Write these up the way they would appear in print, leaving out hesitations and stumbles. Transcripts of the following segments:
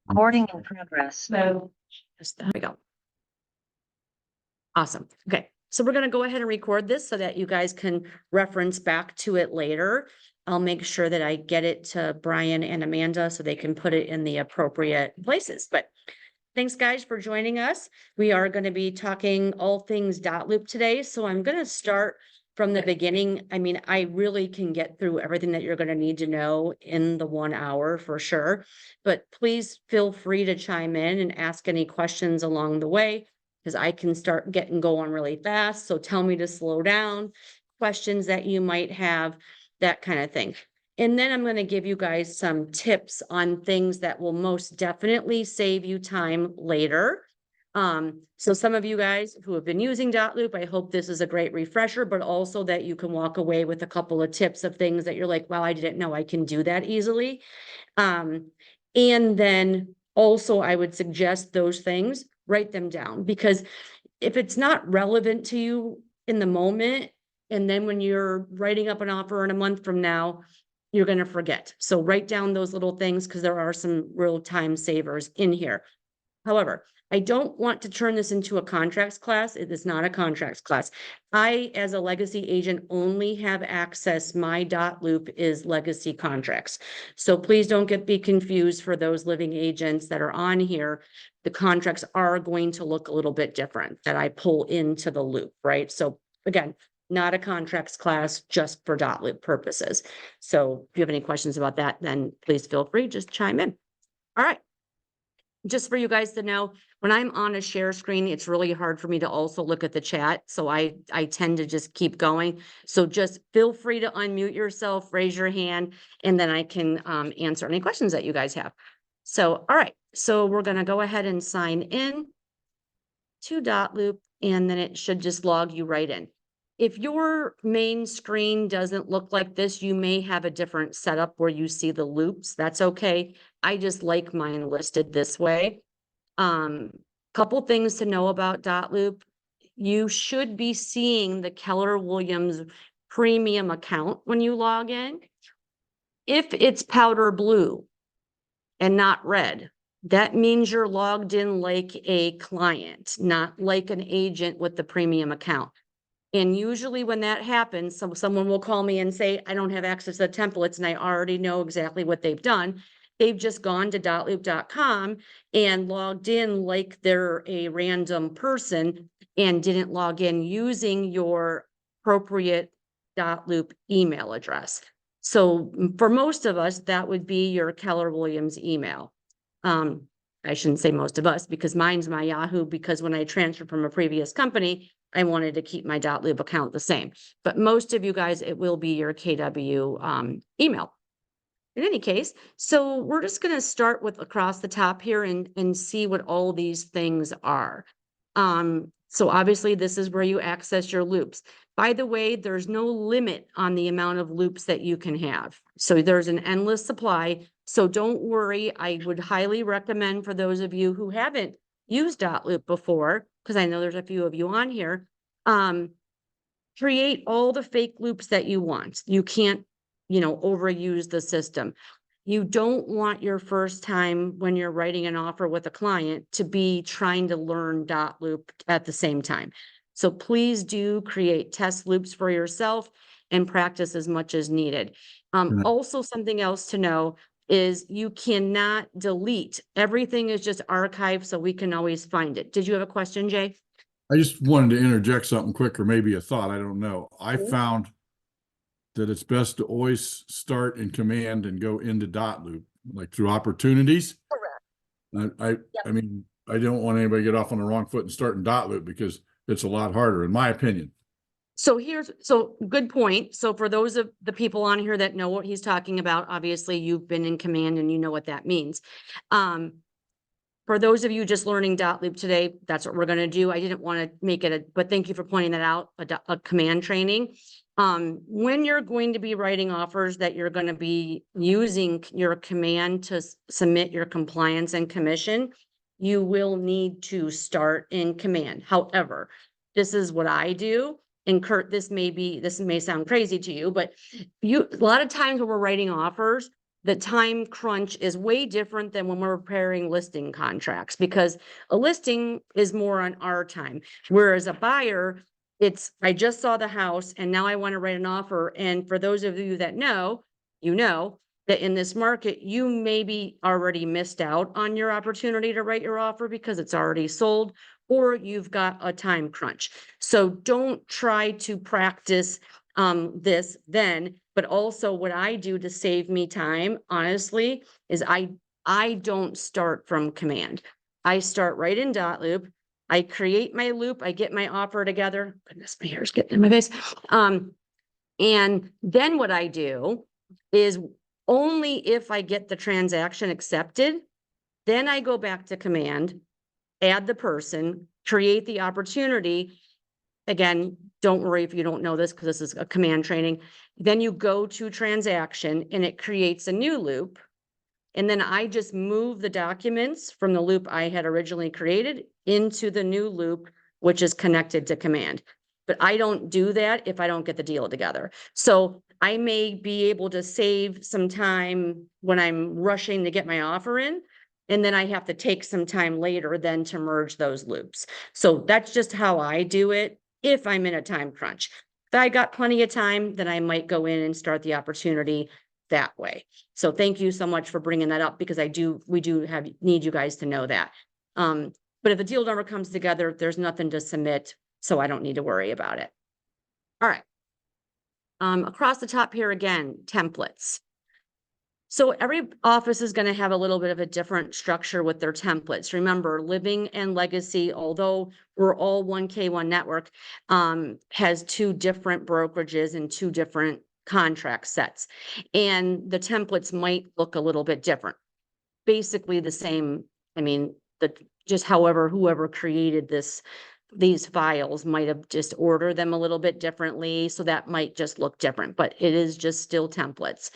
Recording in progress. So there we go. Awesome. Okay. So we're going to go ahead and record this so that you guys can reference back to it later. I'll make sure that I get it to Brian and Amanda so they can put it in the appropriate places. But thanks guys for joining us. We are going to be talking all things Dotloop today. So I'm going to start from the beginning. I mean, I really can get through everything that you're going to need to know in the 1 hour for sure, but please feel free to chime in and ask any questions along the way, because I can start getting going really fast. So tell me to slow down, questions that you might have, that kind of thing. And then I'm going to give you guys some tips on things that will most definitely save you time later. So some of you guys who have been using Dotloop, I hope this is a great refresher, but also that you can walk away with a couple of tips of things that you're like, wow, I didn't know I can do that easily. And then also I would suggest those things, write them down, because if it's not relevant to you in the moment, and then when you're writing up an offer in a month from now, you're going to forget. So write down those little things because there are some real time savers in here. However, I don't want to turn this into a contracts class. It is not a contracts class. I, as a legacy agent, only have access. My Dotloop is legacy contracts. So please don't be confused for those living agents that are on here. The contracts are going to look a little bit different that I pull into the loop, right? So again, not a contracts class, just for Dotloop purposes. So if you have any questions about that, then please feel free, just chime in. All right. Just for you guys to know, when I'm on a share screen, it's really hard for me to also look at the chat. So I tend to just keep going. So just feel free to unmute yourself, raise your hand, and then I can answer any questions that you guys have. So, all right. So we're going to go ahead and sign in to Dotloop, and then it should just log you right in. If your main screen doesn't look like this, you may have a different setup where you see the loops. That's okay. I just like mine listed this way. Couple things to know about Dotloop. You should be seeing the Keller Williams premium account when you log in. If it's powder blue and not red, that means you're logged in like a client, not like an agent with the premium account. And usually when that happens, someone will call me and say, I don't have access to the templates and I already know exactly what they've done. They've just gone to dotloop.com and logged in like they're a random person and didn't log in using your appropriate Dotloop email address. So for most of us, that would be your Keller Williams email. I shouldn't say most of us because mine's my Yahoo, because when I transferred from a previous company, I wanted to keep my Dotloop account the same. But most of you guys, it will be your KW email. In any case, so we're just going to start with across the top here and see what all these things are. So obviously this is where you access your loops. By the way, there's no limit on the amount of loops that you can have. So there's an endless supply. So don't worry. I would highly recommend for those of you who haven't used Dotloop before, because I know there's a few of you on here, create all the fake loops that you want. You can't, overuse the system. You don't want your first time when you're writing an offer with a client to be trying to learn Dotloop at the same time. So please do create test loops for yourself and practice as much as needed. Also, something else to know is you cannot delete. Everything is just archived so we can always find it. Did you have a question, Jay? I just wanted to interject something quick, or maybe a thought. I don't know. I found that it's best to always start in command and go into Dotloop, like through opportunities. Correct. I mean, I don't want anybody to get off on the wrong foot and start in Dotloop because it's a lot harder, in my opinion. So good point. So for those of the people on here that know what he's talking about, obviously you've been in command and you know what that means. For those of you just learning Dotloop today, that's what we're going to do. I didn't want to make it but thank you for pointing that out, a command training. When you're going to be writing offers that you're going to be using your command to submit your compliance and commission, you will need to start in command. However, this is what I do. And Kurt, this may sound crazy to you, but a lot of times when we're writing offers, the time crunch is way different than when we're preparing listing contracts, because a listing is more on our time. Whereas a buyer, it's, I just saw the house and now I want to write an offer. And for those of you that know, you know, that in this market, you maybe already missed out on your opportunity to write your offer because it's already sold, or you've got a time crunch. So don't try to practice this then, but also what I do to save me time, honestly, is I don't start from command. I start right in Dotloop. I create my loop, I get my offer together. Goodness, my hair's getting in my face. And then what I do is only if I get the transaction accepted, then I go back to command, add the person, create the opportunity. Again, don't worry if you don't know this because this is a command training. Then you go to transaction and it creates a new loop. And then I just move the documents from the loop I had originally created into the new loop, which is connected to command. But I don't do that if I don't get the deal together. So I may be able to save some time when I'm rushing to get my offer in. And then I have to take some time later then to merge those loops. So that's just how I do it if I'm in a time crunch. If I got plenty of time, then I might go in and start the opportunity that way. So thank you so much for bringing that up, because we do need you guys to know that. But if the deal number comes together, there's nothing to submit, so I don't need to worry about it. All right. Across the top here again, templates. So every office is going to have a little bit of a different structure with their templates. Remember, Living and Legacy, although we're all 1K1 network, has two different brokerages and two different contract sets. And the templates might look a little bit different. Basically the same, I mean, just however, whoever created these files might have just ordered them a little bit differently. So that might just look different, but it is just still templates.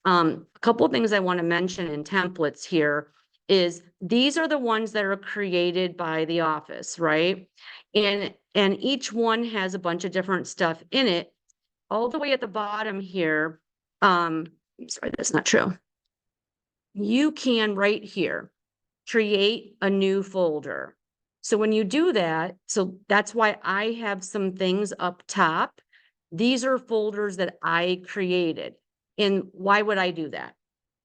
A couple of things I want to mention in templates here is these are the ones that are created by the office, right? And each one has a bunch of different stuff in it. All the way at the bottom here, sorry, that's not true. You can right here create a new folder. So when you do that, so that's why I have some things up top. These are folders that I created. And why would I do that?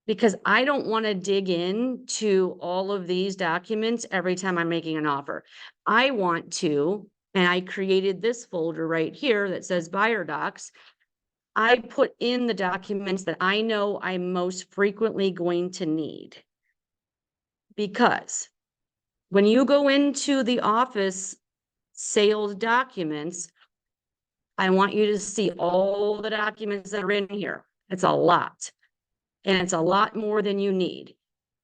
Because I don't want to dig into all of these documents every time I'm making an offer. I want to, and I created this folder right here that says buyer docs. I put in the documents that I know I'm most frequently going to need. Because when you go into the office sales documents, I want you to see all the documents that are in here. It's a lot. And it's a lot more than you need.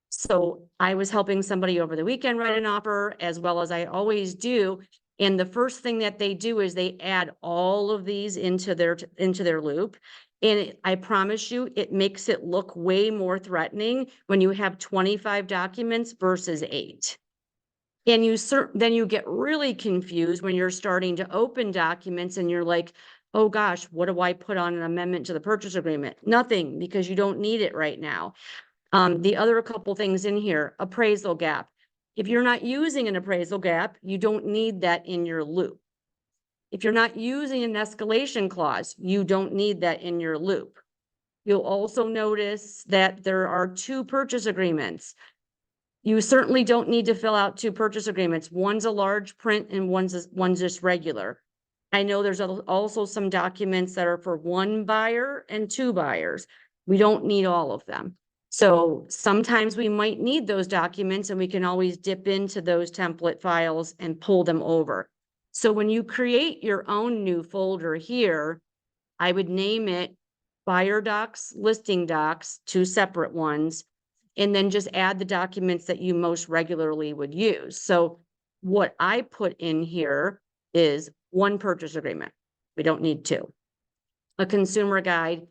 So I was helping somebody over the weekend write an offer, as well as I always do. And the first thing that they do is they add all of these into their loop. And I promise you, it makes it look way more threatening when you have 25 documents versus 8. And then you get really confused when you're starting to open documents and you're like, oh gosh, what do I put on an amendment to the purchase agreement? Nothing, because you don't need it right now. The other couple things in here, appraisal gap. If you're not using an appraisal gap, you don't need that in your loop. If you're not using an escalation clause, you don't need that in your loop. You'll also notice that there are 2 purchase agreements. You certainly don't need to fill out 2 purchase agreements. One's a large print and one's just regular. I know there's also some documents that are for 1 buyer and 2 buyers. We don't need all of them. So sometimes we might need those documents and we can always dip into those template files and pull them over. So when you create your own new folder here, I would name it buyer docs, listing docs, 2 separate ones, and then just add the documents that you most regularly would use. So what I put in here is 1 purchase agreement. We don't need 2. A consumer guide,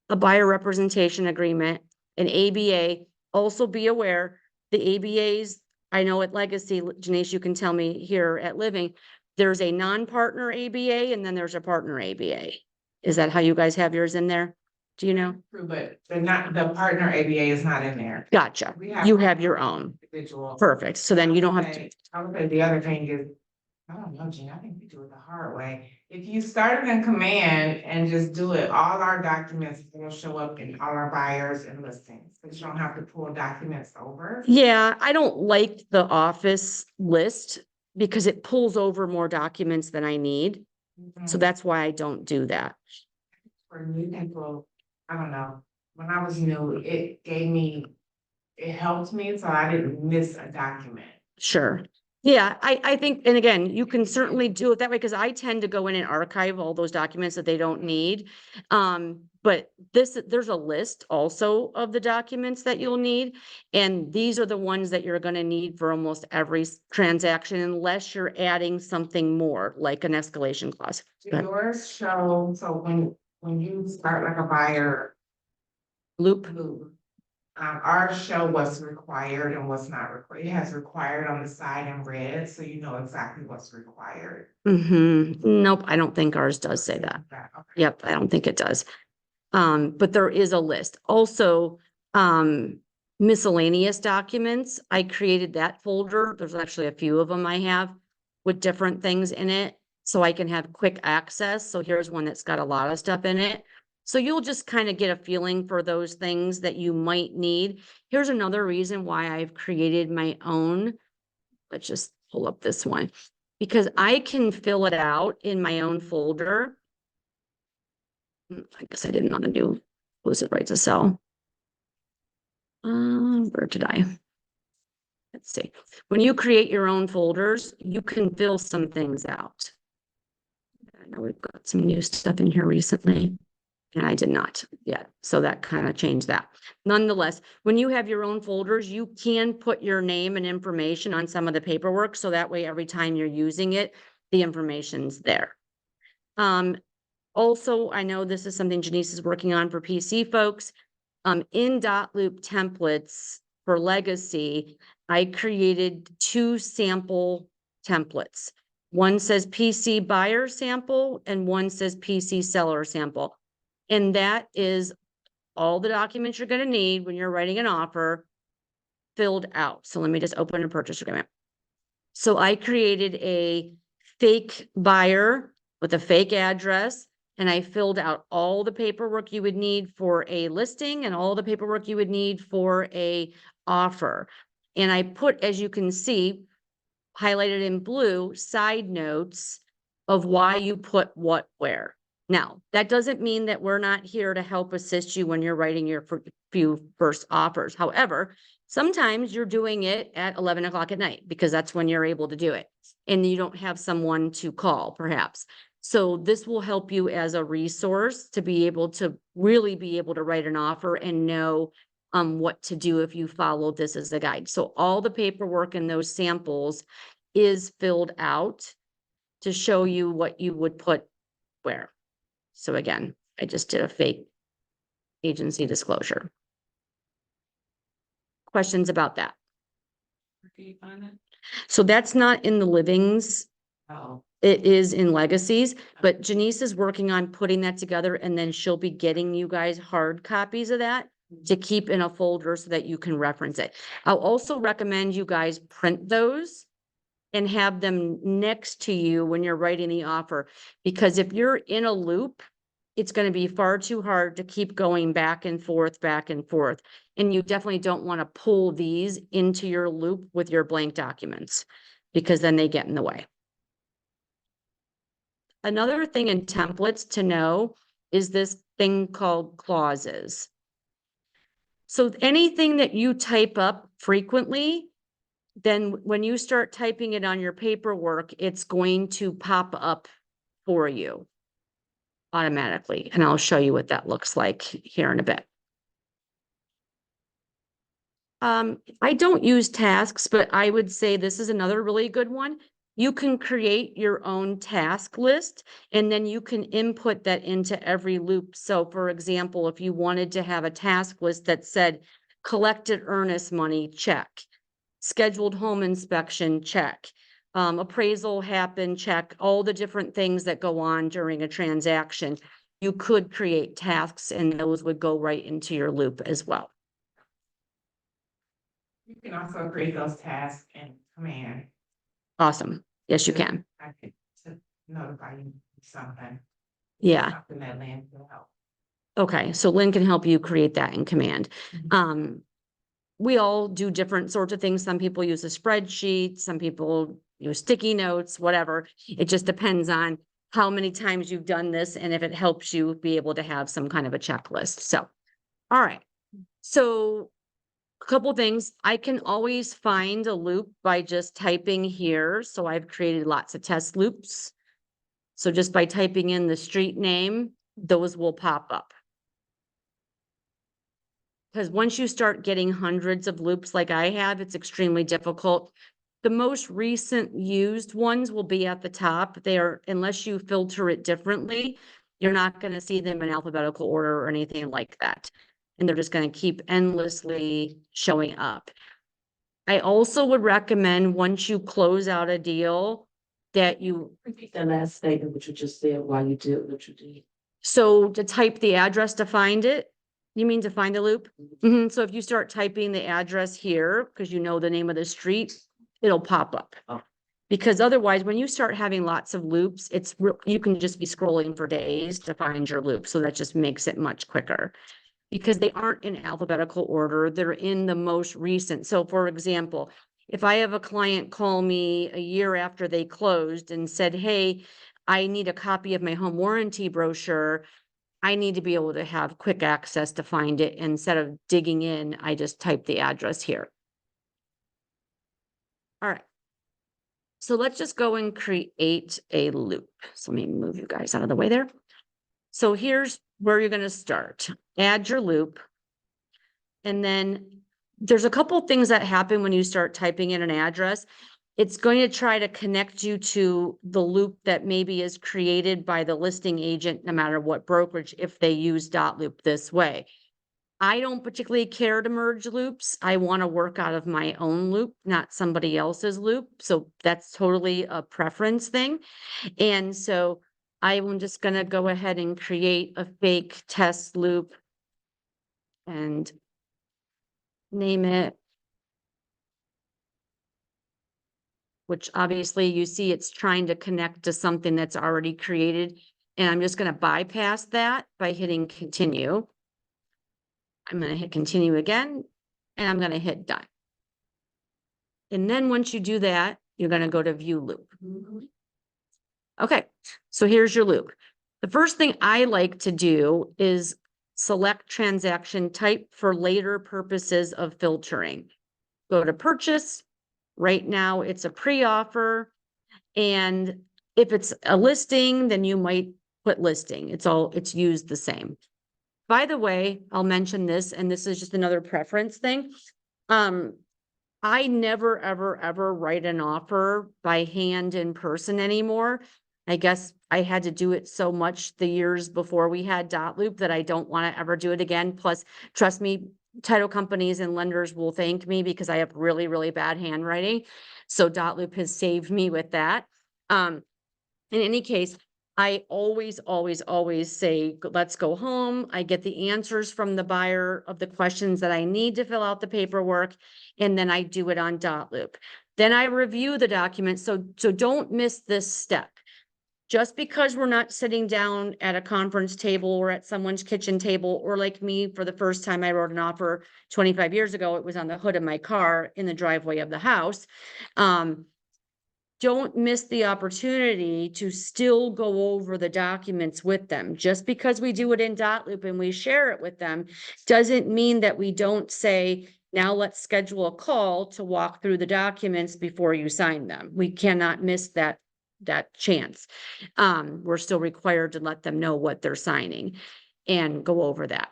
a buyer representation agreement, an ABA. Also be aware, the ABAs, I know at Legacy, Janice, you can tell me here at Living, there's a non-partner ABA and then there's a partner ABA. Is that how you guys have yours in there? Do you know? True, but they're not, the partner ABA is not in there. Gotcha. We have. You have your own. Individual. Perfect. So then you don't have to. I would say the other thing is, I don't know, Gina, I think we do it the hard way. If you started in command and just do it, all our documents will show up in all our buyers and listings, but you don't have to pull documents over. Yeah, I don't like the office list because it pulls over more documents than I need. So Mhm. that's why I don't do that. For new people, I don't know, when I was new, it helped me, so I didn't miss a document. Sure. Yeah, I think, and again, you can certainly do it that way because I tend to go in and archive all those documents that they don't need. But there's a list also of the documents that you'll need. And these are the ones that you're going to need for almost every transaction unless you're adding something more like an escalation clause. Did yours show, so when you start like a buyer Loop. Our show what's required and what's not required. It has required on the side in red, so you know exactly what's required. Nope, I don't think ours does say that. Okay. Yep, I don't think it does. But there is a list. Also, miscellaneous documents, I created that folder. There's actually a few of them I have with different things in it, so I can have quick access. So here's one that's got a lot of stuff in it. So you'll just kind of get a feeling for those things that you might need. Here's another reason why I've created my own. Let's just pull up this one because I can fill it out in my own folder. I guess I didn't want to do exclusive right to sell. Where did I? Let's see. When you create your own folders, you can fill some things out. I know we've got some new stuff in here recently. And I did not yet. So that kind of changed that. Nonetheless, when you have your own folders, you can put your name and information on some of the paperwork. So that way, every time you're using it, the information's there. Also, I know this is something Janice is working on for PC folks. In Dotloop templates for legacy, I created 2 sample templates. One says PC buyer sample and one says PC seller sample. And that is all the documents you're going to need when you're writing an offer filled out. So let me just open a purchase agreement. So I created a fake buyer with a fake address, and I filled out all the paperwork you would need for a listing and all the paperwork you would need for a offer. And I put, as you can see, highlighted in blue, side notes of why you put what where. Now, that doesn't mean that we're not here to help assist you when you're writing your few first offers. However, sometimes you're doing it at 11 o'clock at night because that's when you're able to do it. And you don't have someone to call, perhaps. So this will help you as a resource to be able to really be able to write an offer and know what to do if you follow this as a guide. So all the paperwork in those samples is filled out to show you what you would put where. So again, I just did a fake agency disclosure. Questions about that? So that's not in the livings. Oh. It is in legacies, but Janice is working on putting that together and then she'll be getting you guys hard copies of that to keep in a folder so that you can reference it. I'll also recommend you guys print those and have them next to you when you're writing the offer. Because if you're in a loop, it's going to be far too hard to keep going back and forth. And you definitely don't want to pull these into your loop with your blank documents because then they get in the way. Another thing in templates to know is this thing called clauses. So anything that you type up frequently, then when you start typing it on your paperwork, it's going to pop up for you automatically. And I'll show you what that looks like here in a bit. I don't use tasks, but I would say this is another really good one. You can create your own task list and then you can input that into every loop. So for example, if you wanted to have a task list that said collected earnest money, check, scheduled home inspection, check, appraisal happened, check, all the different things that go on during a transaction. you could create tasks and those would go right into your loop as well. You can also create those tasks in command. Awesome. Yes, you can. I could to notify you of something. Yeah. Something that Lynn will help. Okay. So Lynn can help you create that in command. Mhm. We all do different sorts of things. Some people use a spreadsheet, some people use sticky notes, whatever. It just depends on how many times you've done this and if it helps you be able to have some kind of a checklist. So, all right. So a couple things. I can always find a loop by just typing here. So I've created lots of test loops. So just by typing in the street name, those will pop up. Because once you start getting hundreds of loops like I have, it's extremely difficult. The most recent used ones will be at the top. They are, unless you filter it differently, you're not going to see them in alphabetical order or anything like that. And they're just going to keep endlessly showing up. I also would recommend once you close out a deal that you Repeat that last statement, which you just said while you did what you did. So to type the address to find it, you mean to find the loop? So if you start typing the address here, because you know the name of the street, it'll pop up. Oh. Because otherwise, when you start having lots of loops, you can just be scrolling for days to find your loop. So that just makes it much quicker. Because they aren't in alphabetical order, they're in the most recent. So for example, if I have a client call me a year after they closed and said, hey, I need a copy of my home warranty brochure, I need to be able to have quick access to find it. Instead of digging in, I just type the address here. All right. So let's just go and create a loop. So let me move you guys out of the way there. So here's where you're going to start. Add your loop. And then there's a couple things that happen when you start typing in an address. It's going to try to connect you to the loop that maybe is created by the listing agent, no matter what brokerage, if they use Dotloop this way. I don't particularly care to merge loops. I want to work out of my own loop, not somebody else's loop. So that's totally a preference thing. And so I'm just going to go ahead and create a fake test loop and name it, which obviously you see it's trying to connect to something that's already created. And I'm just going to bypass that by hitting continue. I'm going to hit continue again, and I'm going to hit done. And then once you do that, you're going to go to view loop. Okay, so here's your loop. The first thing I like to do is select transaction type for later purposes of filtering. Go to purchase. Right now it's a pre-offer. And if it's a listing, then you might put listing. It's used the same. By the way, I'll mention this, and this is just another preference thing. I never, ever write an offer by hand in person anymore. I guess I had to do it so much the years before we had Dotloop that I don't want to ever do it again. Plus, trust me, title companies and lenders will thank me because I have really, really bad handwriting. So Dotloop has saved me with that. In any case, I always say, let's go home. I get the answers from the buyer of the questions that I need to fill out the paperwork, and then I do it on Dotloop. Then I review the document. So don't miss this step. Just because we're not sitting down at a conference table or at someone's kitchen table, or like me, for the first time I wrote an offer 25 years ago, it was on the hood of my car in the driveway of the house. Don't miss the opportunity to still go over the documents with them. Just because we do it in Dotloop and we share it with them doesn't mean that we don't say, now let's schedule a call to walk through the documents before you sign them. We cannot miss that chance. We're still required to let them know what they're signing and go over that.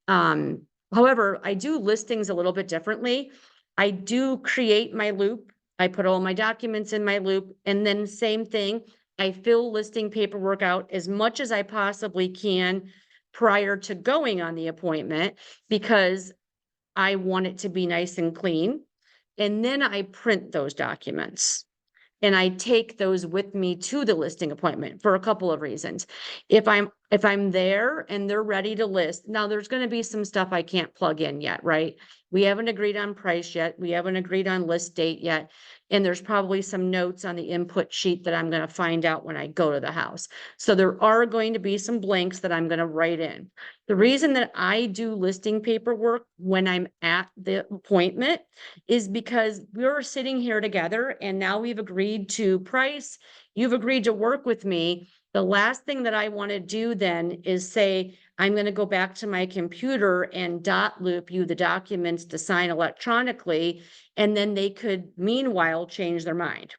However, I do listings a little bit differently. I do create my loop. I put all my documents in my loop, and then same thing, I fill listing paperwork out as much as I possibly can prior to going on the appointment, because I want it to be nice and clean. And then I print those documents. And I take those with me to the listing appointment for a couple of reasons. If I'm there and they're ready to list, now there's gonna be some stuff I can't plug in yet, right? We haven't agreed on price yet. We haven't agreed on list date yet. And there's probably some notes on the input sheet that I'm gonna find out when I go to the house. So there are going to be some blanks that I'm gonna write in. The reason that I do listing paperwork when I'm at the appointment is because we're sitting here together and now we've agreed to price. You've agreed to work with me. The last thing that I want to do then is say, I'm going to go back to my computer and Dotloop you the documents to sign electronically. And then they could meanwhile change their mind.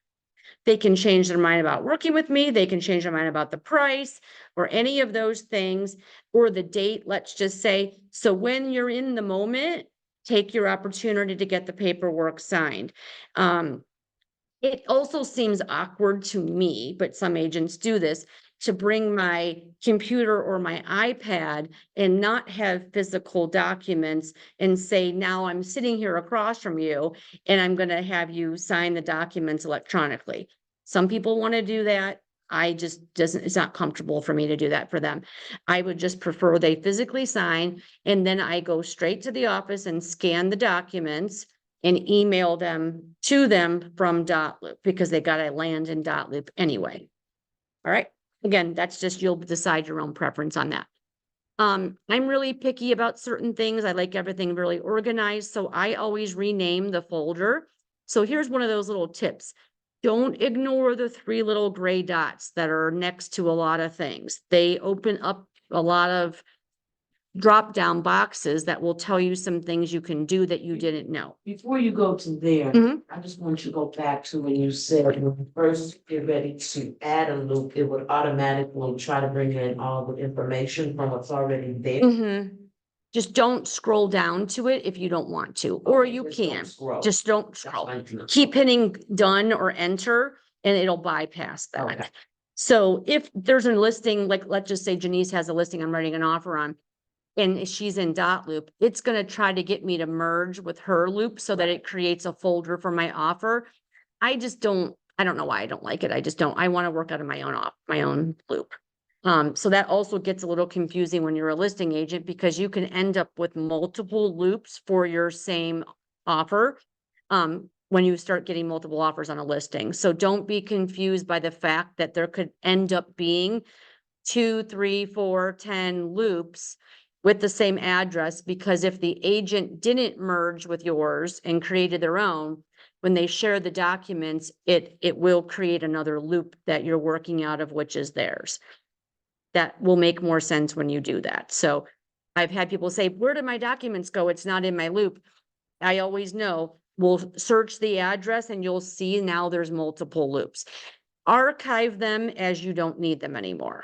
They can change their mind about working with me. They can change their mind about the price or any of those things or the date. Let's just say, so when you're in the moment, take your opportunity to get the paperwork signed. It also seems awkward to me, but some agents do this, to bring my computer or my iPad and not have physical documents and say, now I'm sitting here across from you and I'm going to have you sign the documents electronically. Some people want to do that. It's not comfortable for me to do that for them. I would just prefer they physically sign and then I go straight to the office and scan the documents and email them to them from Dotloop because they got to land in Dotloop anyway. All right. Again, that's just, you'll decide your own preference on that. I'm really picky about certain things. I like everything really organized. So I always rename the folder. So here's one of those little tips. Don't ignore the 3 little gray dots that are next to a lot of things. They open up a lot of drop down boxes that will tell you some things you can do that you didn't know. Before you go to there, Mhm. I just want you to go back to when you said when you first get ready to add a loop, it would automatically try to bring in all the information from what's already there. Just don't scroll down to it if you don't want to, or Okay, you just don't can. scroll. Just don't That's scroll. fine to know. Keep hitting done or enter and it'll bypass that. Okay. So if there's a listing, like let's just say Janice has a listing I'm writing an offer on and she's in Dotloop, it's going to try to get me to merge with her loop so that it creates a folder for my offer. I don't know why I don't like it. I just don't. I want to work out of my own loop. So that also gets a little confusing when you're a listing agent because you can end up with multiple loops for your same offer. When you start getting multiple offers on a listing. So don't be confused by the fact that there could end up being 2, 3, 4, 10 loops with the same address, because if the agent didn't merge with yours and created their own, when they share the documents, it will create another loop that you're working out of, which is theirs. That will make more sense when you do that. So I've had people say, where did my documents go? It's not in my loop. I always know, we'll search the address and you'll see now there's multiple loops. Archive them as you don't need them anymore,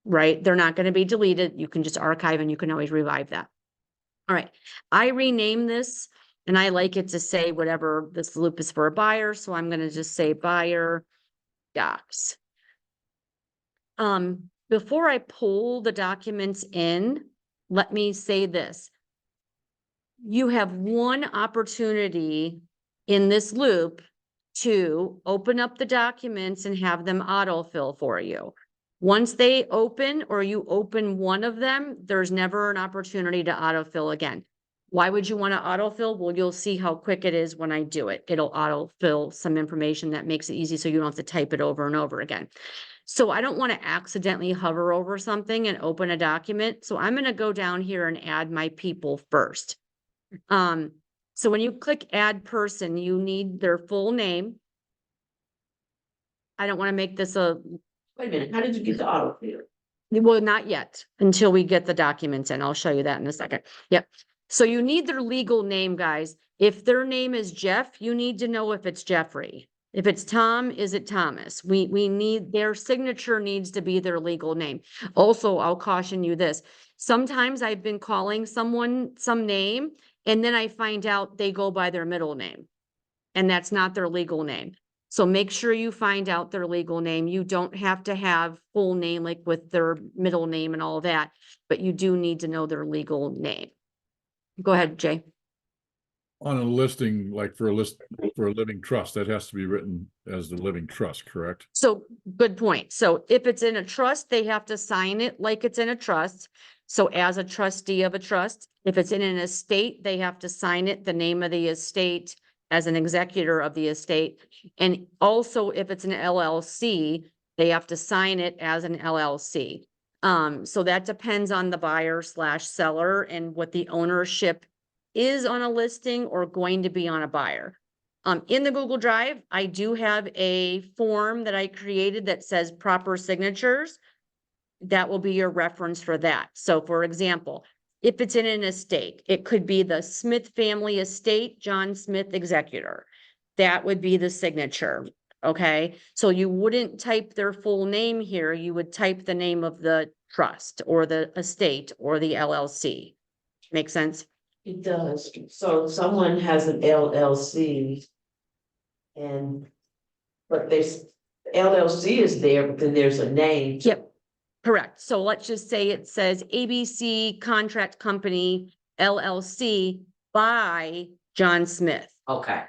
right? They're not going to be deleted. You can just archive and you can always revive that. All right. I rename this and I like it to say whatever this loop is for a buyer. So I'm going to just say buyer docs. Before I pull the documents in, let me say this. You have one opportunity in this loop to open up the documents and have them autofill for you. Once they open or you open one of them, there's never an opportunity to autofill again. Why would you want to autofill? Well, you'll see how quick it is when I do it. It'll autofill some information that makes it easy so you don't have to type it over and over again. So I don't want to accidentally hover over something and open a document. So I'm going to go down here and add my people first. So when you click add person, you need their full name. I don't want to make this Wait a minute, how did you get the autofill? well, not yet, until we get the documents in. I'll show you that in a second. Yep. So you need their legal name, guys. If their name is Jeff, you need to know if it's Jeffrey. If it's Tom, is it Thomas? We need, their signature needs to be their legal name. Also, I'll caution you this. Sometimes I've been calling someone some name and then I find out they go by their middle name and that's not their legal name. So make sure you find out their legal name. You don't have to have full name, like with their middle name and all that, but you do need to know their legal name. Go ahead, Jay. On a listing, like for a living trust, that has to be written as the living trust, correct? So, good point. So if it's in a trust, they have to sign it like it's in a trust. So as a trustee of a trust, if it's in an estate, they have to sign it, the name of the estate, as an executor of the estate. And also if it's an LLC, they have to sign it as an LLC. So that depends on the buyer slash seller and what the ownership is on a listing or going to be on a buyer. In the Google Drive, I do have a form that I created that says proper signatures. That will be your reference for that. So for example, if it's in an estate, it could be the Smith family estate, John Smith executor. That would be the signature. Okay, so you wouldn't type their full name here. You would type the name of the trust or the estate or the LLC. Make sense? It does. So someone has an LLC. But there's, LLC is there, but then there's a name. Yep, correct. So let's just say it says ABC Contract Company LLC by John Smith, Okay.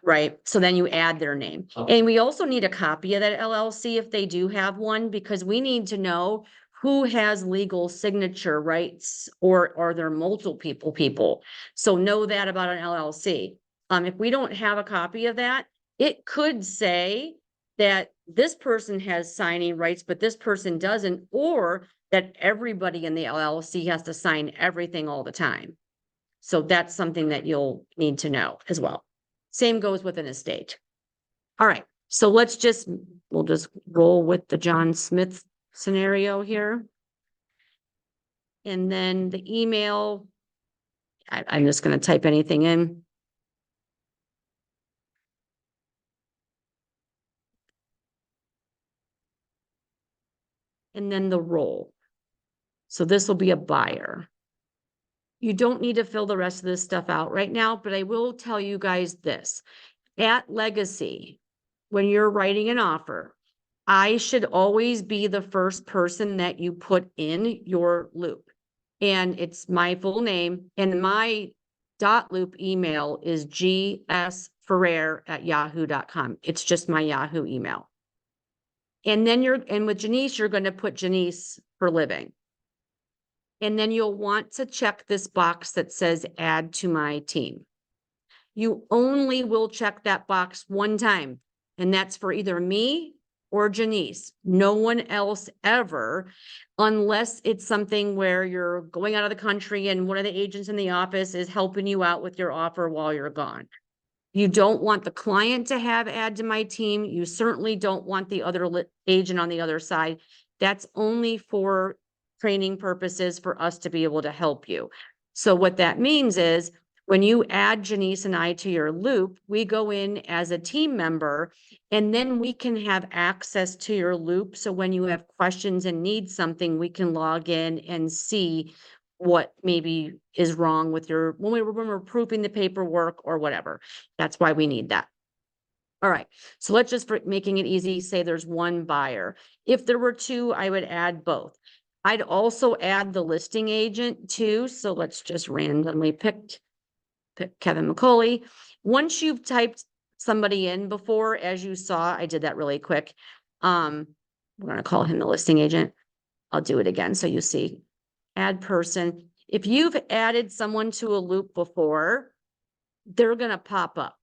right? So then you add their name. Okay. And we also need a copy of that LLC if they do have one, because we need to know who has legal signature rights, or are there multiple people? So know that about an LLC. If we don't have a copy of that, it could say that this person has signing rights, but this person doesn't, or that everybody in the LLC has to sign everything all the time. So that's something that you'll need to know as well. Same goes with an estate. All right, so we'll just roll with the John Smith scenario here. And then the email, I'm just going to type anything in. And then the role. So this will be a buyer. You don't need to fill the rest of this stuff out right now, but I will tell you guys this. At Legacy, when you're writing an offer, I should always be the first person that you put in your loop. And it's my full name, and my Dotloop email is gsferrer@yahoo.com. It's just my Yahoo email. And then with Janice, you're going to put Janice for living. And then you'll want to check this box that says add to my team. You only will check that box one time, and that's for either me or Janice. No one else ever, unless it's something where you're going out of the country and one of the agents in the office is helping you out with your offer while you're gone. You don't want the client to have add to my team. You certainly don't want the other agent on the other side. That's only for training purposes for us to be able to help you. So what that means is when you add Janice and I to your loop, we go in as a team member, and then we can have access to your loop. So when you have questions and need something, we can log in and see what maybe is wrong with when we're proofing the paperwork or whatever. That's why we need that. All right, so let's just, for making it easy, say there's one buyer. If there were two, I would add both. I'd also add the listing agent too. So let's just randomly pick Kevin McCauley. Once you've typed somebody in before, as you saw, I did that really quick. We're going to call him the listing agent. I'll do it again so you see. Add person. If you've added someone to a loop before, they're going to pop up.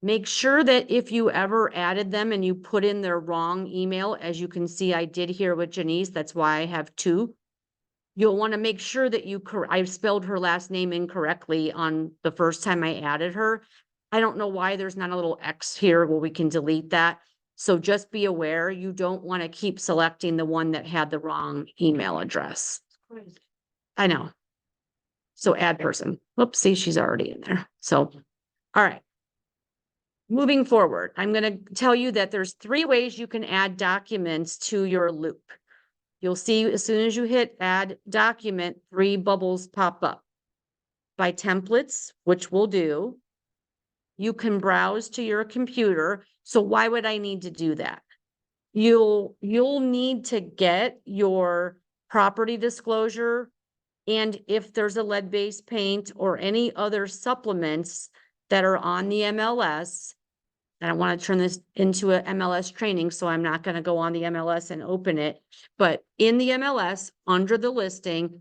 Make sure that if you ever added them and you put in their wrong email, as you can see, I did here with Janice, that's why I have two. You'll want to make sure that I spelled her last name incorrectly on the first time I added her. I don't know why there's not a little X here where we can delete that. So just be aware, you don't want to keep selecting the one that had the wrong email address. I know. So add person. Whoops, see, she's already in there. So, all right. Moving forward, I'm going to tell you that there's 3 ways you can add documents to your loop. You'll see as soon as you hit add document, 3 bubbles pop up. By templates, which we'll do, you can browse to your computer. So why would I need to do that? You'll need to get your property disclosure And if there's a lead-based paint or any other supplements that are on the MLS, I don't want to turn this into a MLS training, so I'm not going to go on the MLS and open it. But in the MLS, under the listing,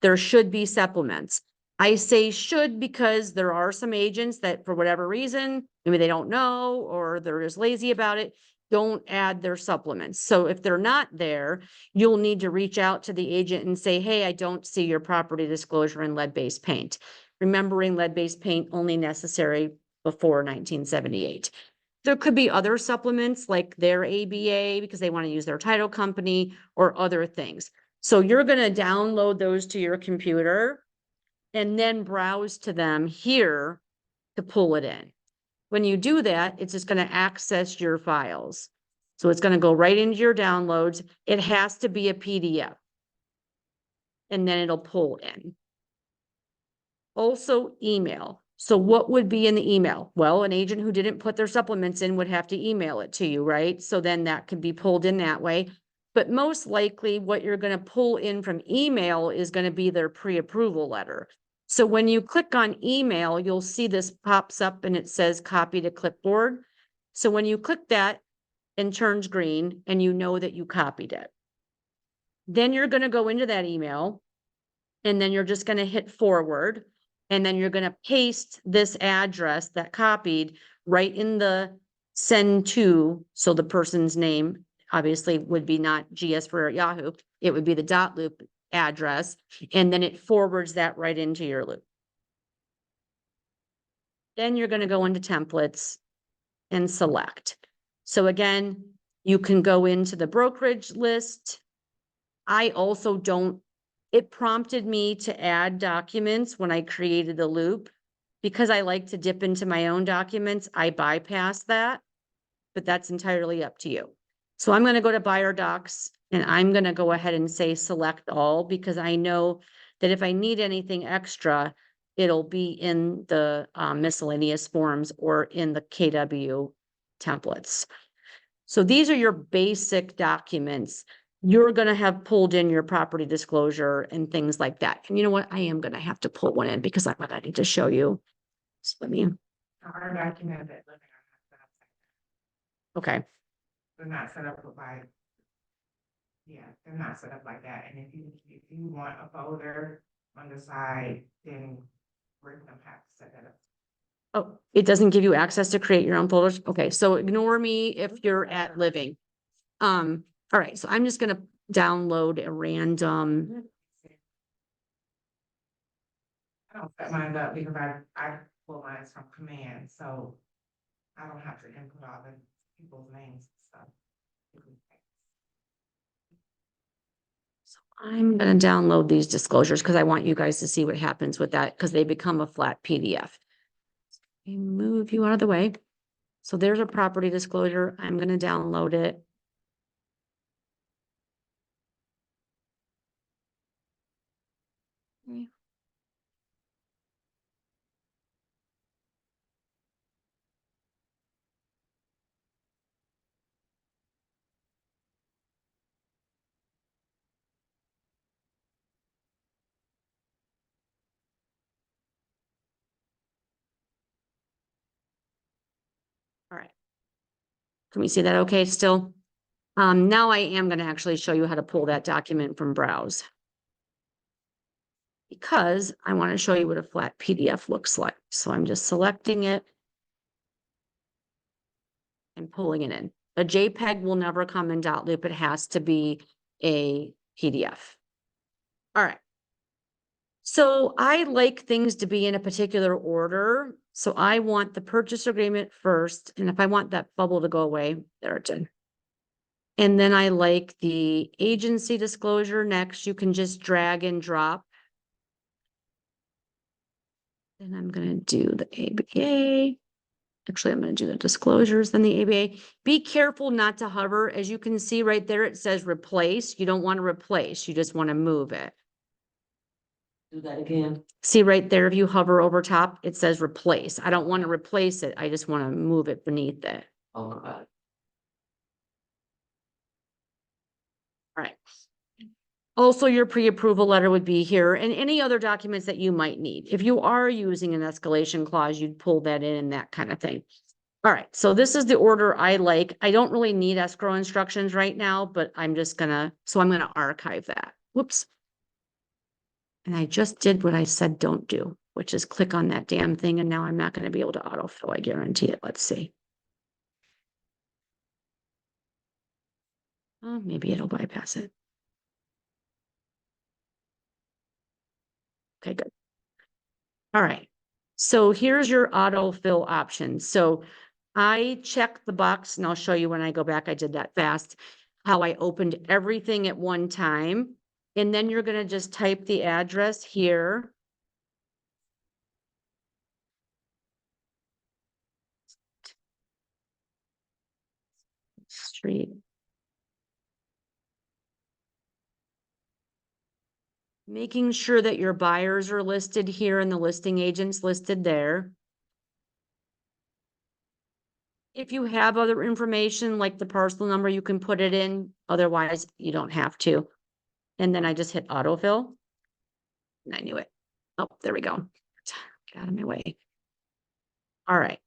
there should be supplements. I say should because there are some agents that for whatever reason, maybe they don't know or they're just lazy about it, don't add their supplements. So if they're not there, you'll need to reach out to the agent and say, hey, I don't see your property disclosure in lead-based paint. Remembering lead-based paint only necessary before 1978. There could be other supplements like their ABA because they want to use their title company or other things. So you're going to download those to your computer and then browse to them here to pull it in. When you do that, it's just going to access your files. So it's going to go right into your downloads. It has to be a PDF. And then it'll pull in. Also email. So what would be in the email? Well, an agent who didn't put their supplements in would have to email it to you, right? So then that could be pulled in that way. But most likely what you're going to pull in from email is going to be their pre-approval letter. So when you click on email, you'll see this pops up and it says copy to clipboard. So when you click that and turns green and you know that you copied it, then you're going to go into that email and then you're just going to hit forward. And then you're going to paste this address that copied right in the send to. So the person's name obviously would be not GS Ferrer at Yahoo. It would be the Dotloop address. And then it forwards that right into your loop. Then you're going to go into templates and select. So again, you can go into the brokerage list. I also don't. It prompted me to add documents when I created the loop because I like to dip into my own documents. I bypass that, but that's entirely up to you. So I'm going to go to buyer docs and I'm going to go ahead and say select all because I know that if I need anything extra, it'll be in the miscellaneous forms or in the KW templates. So these are your basic documents. You're going to have pulled in your property disclosure and things like that. And you know what? I am going to have to pull one in because I need to show you. So let me. Our document that living are not set up. Okay. They're not set up by. Yeah, they're not set up like that. And if you want a folder on the side, then we're gonna have to set that up. Oh, it doesn't give you access to create your own folders. Okay. So ignore me if you're at living. All right, so I'm just gonna download a random. I don't set mine up because I pull mine from command, so I don't have to input all the people's names and stuff. So I'm gonna download these disclosures because I want you guys to see what happens with that because they become a flat PDF. Let me move you out of the way. So there's a property disclosure. I'm gonna download it. All right. Can we see that okay still? Now I am going to actually show you how to pull that document from Browse. Because I want to show you what a flat PDF looks like. So I'm just selecting it and pulling it in. A JPEG will never come in Dotloop. It has to be a PDF. All right. So I like things to be in a particular order. So I want the purchase agreement first. And if I want that bubble to go away, there it did. And then I like the agency disclosure next. You can just drag and drop. Then I'm going to do the ABA. Actually, I'm going to do the disclosures, then the ABA. Be careful not to hover. As you can see right there, it says replace. You don't want to replace. You just want to move it. Do that again. See right there, if you hover over top, it says replace. I don't want to replace it. I just want to move it beneath it. Okay. All right. Also, your pre-approval letter would be here and any other documents that you might need. If you are using an escalation clause, you'd pull that in and that kind of thing. All right, so this is the order I like. I don't really need escrow instructions right now, but I'm gonna archive that. Whoops. And I just did what I said don't do, which is click on that damn thing, and now I'm not gonna be able to autofill, I guarantee it. Let's see. Oh, maybe it'll bypass it. Okay, good. All right, so here's your autofill option. So I checked the box, and I'll show you when I go back, I did that fast, how I opened everything at one time. And then you're gonna just type the address here. Street. Making sure that your buyers are listed here and the listing agents listed there. If you have other information like the parcel number, you can put it in. Otherwise, you don't have to. And then I just hit autofill. And I knew it. Oh, there we go. Get out of my way. All right.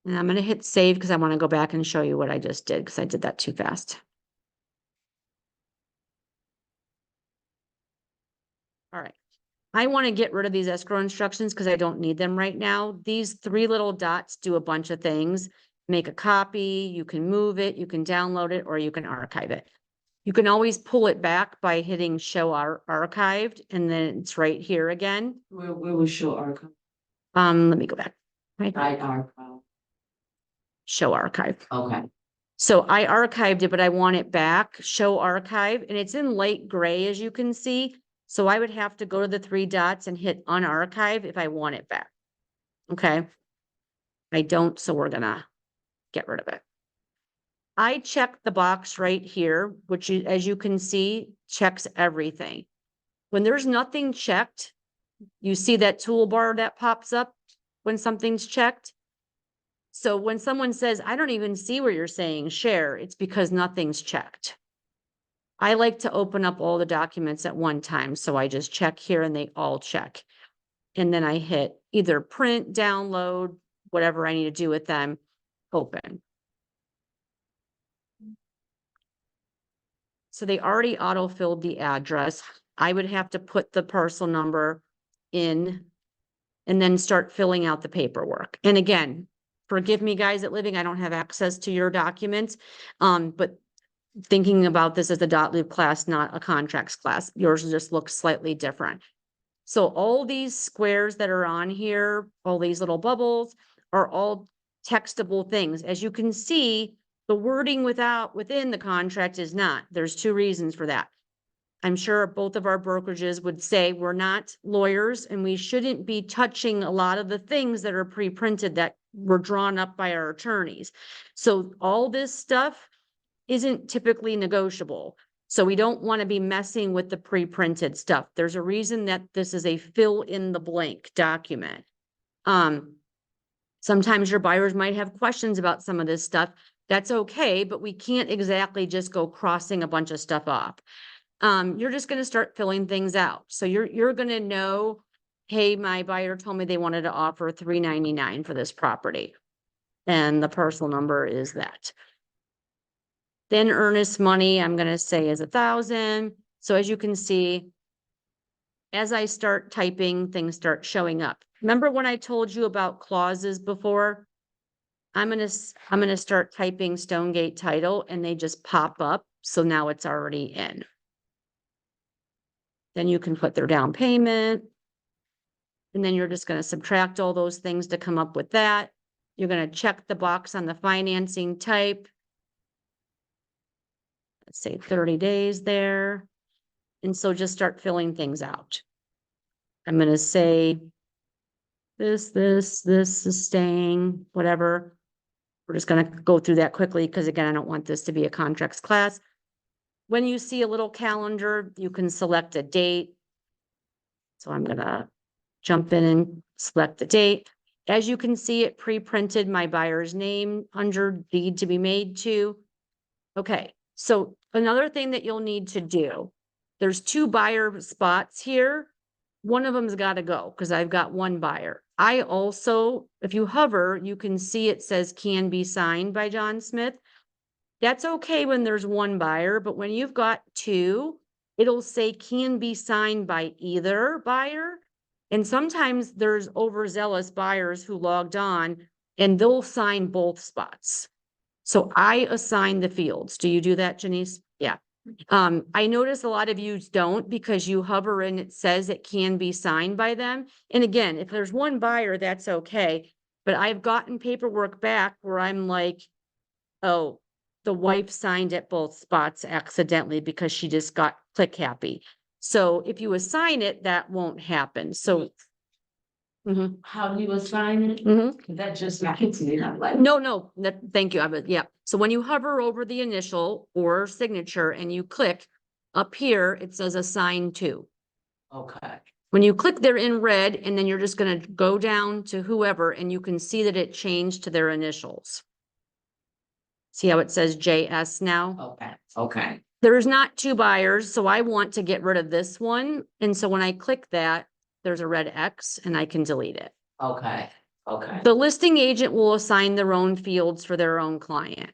And I'm going to hit save because I want to go back and show you what I just did because I did that too fast. All right. I want to get rid of these escrow instructions because I don't need them right now. These three little dots do a bunch of things. Make a copy, you can move it, you can download it, or you can archive it. You can always pull it back by hitting show archived, and then it's right here again. Where was show archive? Let me go back. Right, Archive. show archive. Okay. So I archived it, but I want it back, show archive, and it's in light gray, as you can see. So I would have to go to the three dots and hit unarchive if I want it back. Okay. I don't, so we're gonna get rid of it. I checked the box right here, which as you can see, checks everything. When there's nothing checked, you see that toolbar that pops up when something's checked. So when someone says, I don't even see where you're saying share, it's because nothing's checked. I like to open up all the documents at one time. So I just check here and they all check. And then I hit either print, download, whatever I need to do with them, open. So they already auto-filled the address. I would have to put the parcel number in and then start filling out the paperwork. And again, forgive me guys at Living, I don't have access to your documents. But thinking about this as a Dotloop class, not a contracts class, yours just looks slightly different. So all these squares that are on here, all these little bubbles are all textable things. As you can see, the wording within the contract is not. There's two reasons for that. I'm sure both of our brokerages would say we're not lawyers and we shouldn't be touching a lot of the things that are pre-printed that were drawn up by our attorneys. So all this stuff isn't typically negotiable. So we don't want to be messing with the pre-printed stuff. There's a reason that this is a fill in the blank document. Sometimes your buyers might have questions about some of this stuff. That's okay, but we can't exactly just go crossing a bunch of stuff off. You're just going to start filling things out. So you're going to know, hey, my buyer told me they wanted to offer $399 for this property. And the parcel number is that. Then earnest money, I'm going to say is 1,000. So as you can see, as I start typing, things start showing up. Remember when I told you about clauses before? I'm going to start typing Stonegate title and they just pop up. So now it's already in. Then you can put their down payment. And then you're just going to subtract all those things to come up with that. You're going to check the box on the financing type. Let's say 30 days there. And so just start filling things out. I'm going to say this is staying, whatever. We're just going to go through that quickly because again, I don't want this to be a contracts class. When you see a little calendar, you can select a date. So I'm going to jump in and select the date. As you can see, it pre-printed my buyer's name under deed to be made to. Okay, So another thing that you'll need to do, there's 2 buyer spots here. One of them's got to go because I've got 1 buyer. I also, if you hover, you can see it says can be signed by John Smith. That's okay when there's 1 buyer, but when you've got 2, it'll say can be signed by either buyer. And sometimes there's overzealous buyers who logged on and they'll sign both spots. So I assign the fields. Do you do that, Janice? Yeah. I notice a lot of you don't because you hover and it says it can be signed by them. And again, if there's 1 buyer, that's okay. But I've gotten paperwork back where I'm like, oh, the wife signed at both spots accidentally because she just got click happy. So if you assign it, that won't happen. So. Mhm. How do you assign it? Mhm. That just happens to me, I'm like. No, thank you. Yeah. So when you hover over the initial or signature and you click up here, it says assign to. Okay, When you click there in red, and then you're just gonna go down to whoever, and you can see that it changed to their initials. See how it says JS now? okay. There's not 2 buyers, so I want to get rid of this one. And so when I click that, there's a red X and I can delete it. Okay. The listing agent will assign their own fields for their own client.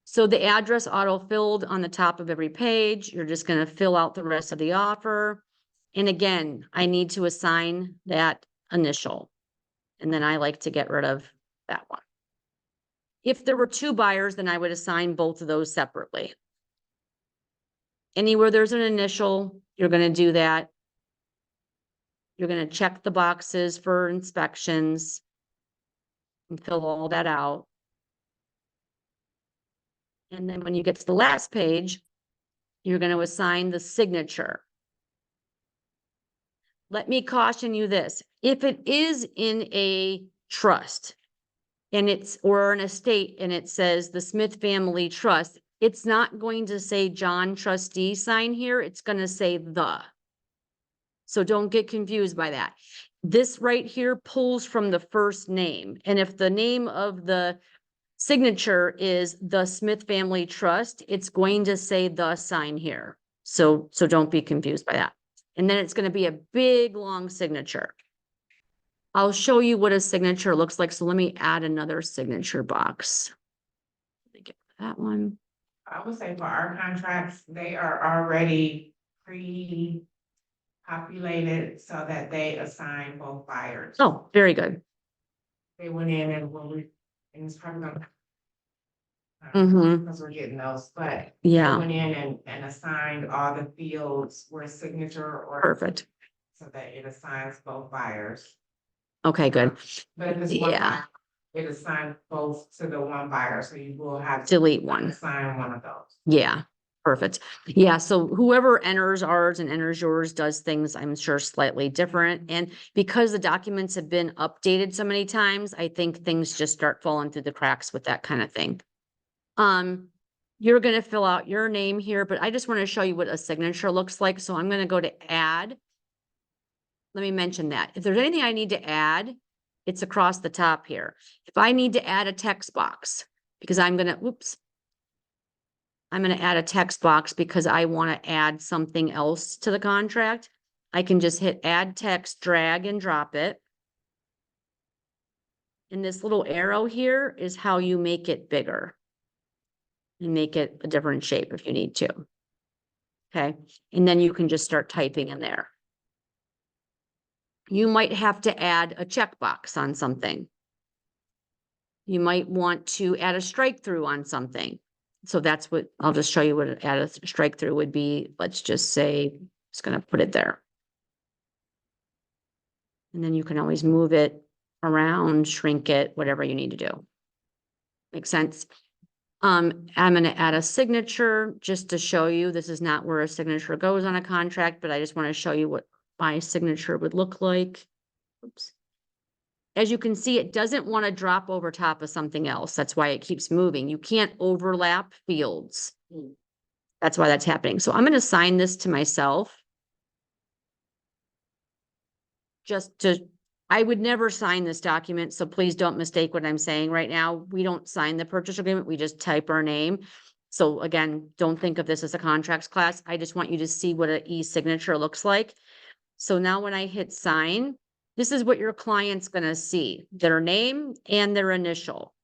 So the address auto-filled on the top of every page, you're just gonna fill out the rest of the offer. And again, I need to assign that initial. And then I like to get rid of that one. If there were 2 buyers, then I would assign both of those separately. Anywhere there's an initial, you're gonna do that. You're gonna check the boxes for inspections and fill all that out. And then when you get to the last page, you're gonna assign the signature. Let me caution you this, if it is in a trust and it's, or an estate and it says the Smith Family Trust, it's not going to say John trustee sign here, it's gonna say the. So don't get confused by that. This right here pulls from the first name. And if the name of the signature is the Smith Family Trust, it's going to say the sign here. So don't be confused by that. And then it's going to be a big, long signature. I'll show you what a signature looks like. So let me add another signature box. Let me get that one. I would say for our contracts, they are already pre-populated so that they assign both buyers. Oh, very good. They went in and and it's probably gonna. Mhm. Because we're getting those, but. Yeah. They went in and assigned all the fields where signature or. Perfect. So that it assigns both buyers. Okay, good. But if it's one Yeah. buyer, it assigns both to the 1 buyer, so you will have. to Delete one. Assign one of those. Yeah, perfect. Yeah, so whoever enters ours and enters yours does things, I'm sure, slightly different. And because the documents have been updated so many times, I think things just start falling through the cracks with that kind of thing. You're gonna fill out your name here, but I just want to show you what a signature looks like. So I'm gonna go to add. Let me mention that. If there's anything I need to add, it's across the top here. If I need to add a text box, because I'm gonna add a text box because I want to add something else to the contract. I can just hit add text, drag and drop it. And this little arrow here is how you make it bigger and make it a different shape if you need to. Okay. And then you can just start typing in there. You might have to add a checkbox on something. You might want to add a strike through on something. So that's what, I'll just show you what add a strike through would be. Let's just say, it's gonna put it there. And then you can always move it around, shrink it, whatever you need to do. Makes sense? I'm gonna add a signature just to show you, this is not where a signature goes on a contract, but I just want to show you what my signature would look like. Oops. As you can see, it doesn't want to drop over top of something else. That's why it keeps moving. You can't overlap fields. That's why that's happening. So I'm going to assign this to myself. I would never sign this document, so please don't mistake what I'm saying right now. We don't sign the purchase agreement. We just type our name. So again, don't think of this as a contracts class. I just want you to see what an e-signature looks like. So now when I hit sign, this is what your client's gonna see, their name and their initial.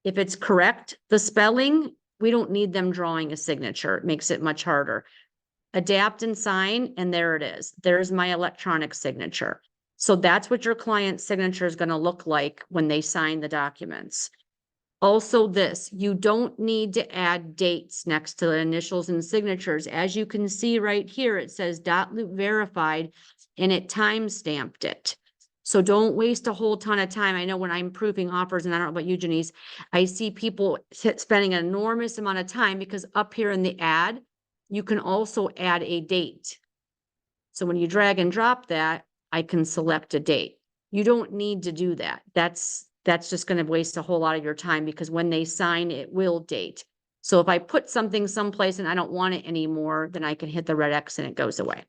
If it's correct, the spelling, we don't need them drawing a signature. It makes it much harder. Adapt and sign, and there it is. There's my electronic signature. So that's what your client's signature is gonna look like when they sign the documents. Also this, you don't need to add dates next to the initials and signatures. As you can see right here, it says Dotloop verified and it time stamped it. So don't waste a whole ton of time. I know when I'm proving offers, and I don't know about you, Janice, I see people spending an enormous amount of time because up here in the ad, you can also add a date. So when you drag and drop that, I can select a date. You don't need to do that. That's just going to waste a whole lot of your time because when they sign, it will date. So if I put something someplace and I don't want it anymore, then I can hit the red X and it goes away.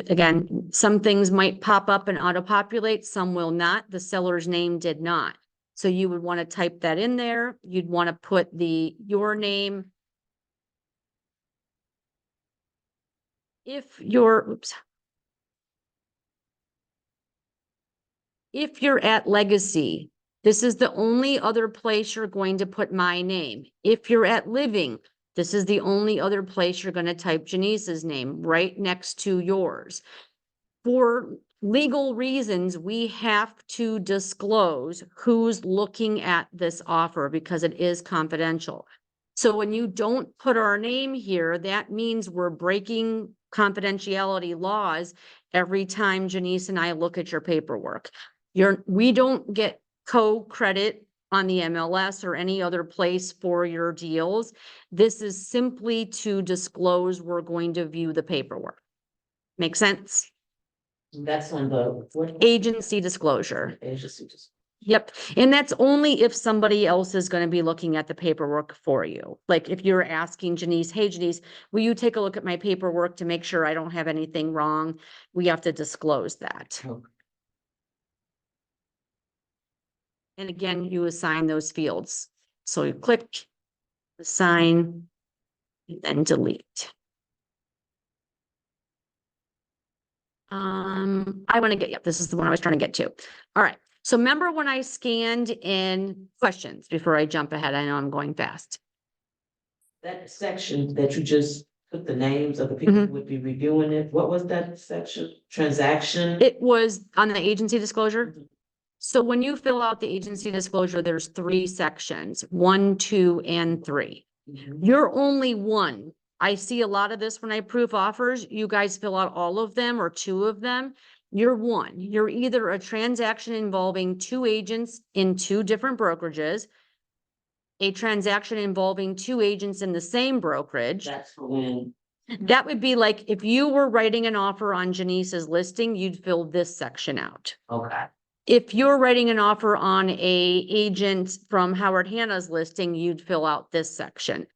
Again, some things might pop up and auto-populate, some will not. The seller's name did not. So you would want to type that in there. You'd want to put your name. If you're at Legacy, this is the only other place you're going to put my name. If you're at Living, this is the only other place you're going to type Janice's name right next to yours. For legal reasons, we have to disclose who's looking at this offer because it is confidential. So when you don't put our name here, that means we're breaking confidentiality laws every time Janice and I look at your paperwork. We don't get co-credit on the MLS or any other place for your deals. This is simply to disclose we're going to view the paperwork. Make sense? That's on the what? Agency disclosure. Agency. Yep. And that's only if somebody else is going to be looking at the paperwork for you. Like if you're asking Janice, hey, Janice, will you take a look at my paperwork to make sure I don't have anything wrong? We have to disclose that. Okay. And again, you assign those fields. So you click, assign, and then delete. I want to get, this is the one I was trying to get to. All right. So remember when I scanned in questions before I jump ahead, I know I'm going fast. That section that you just put the names of the people who would be reviewing it, what was that section? Transaction? It was on the agency disclosure. So when you fill out the agency disclosure, there's 3 sections, 1, 2, and 3. You're only one. I see a lot of this when I proof offers. You guys fill out all of them or 2 of them. You're one. You're either a transaction involving 2 agents in 2 different brokerages, a transaction involving 2 agents in the same brokerage. That's when. That would be like if you were writing an offer on Janice's listing, you'd fill this section out. Okay. If you're writing an offer on a agent from Howard Hanna's listing, you'd fill out this section.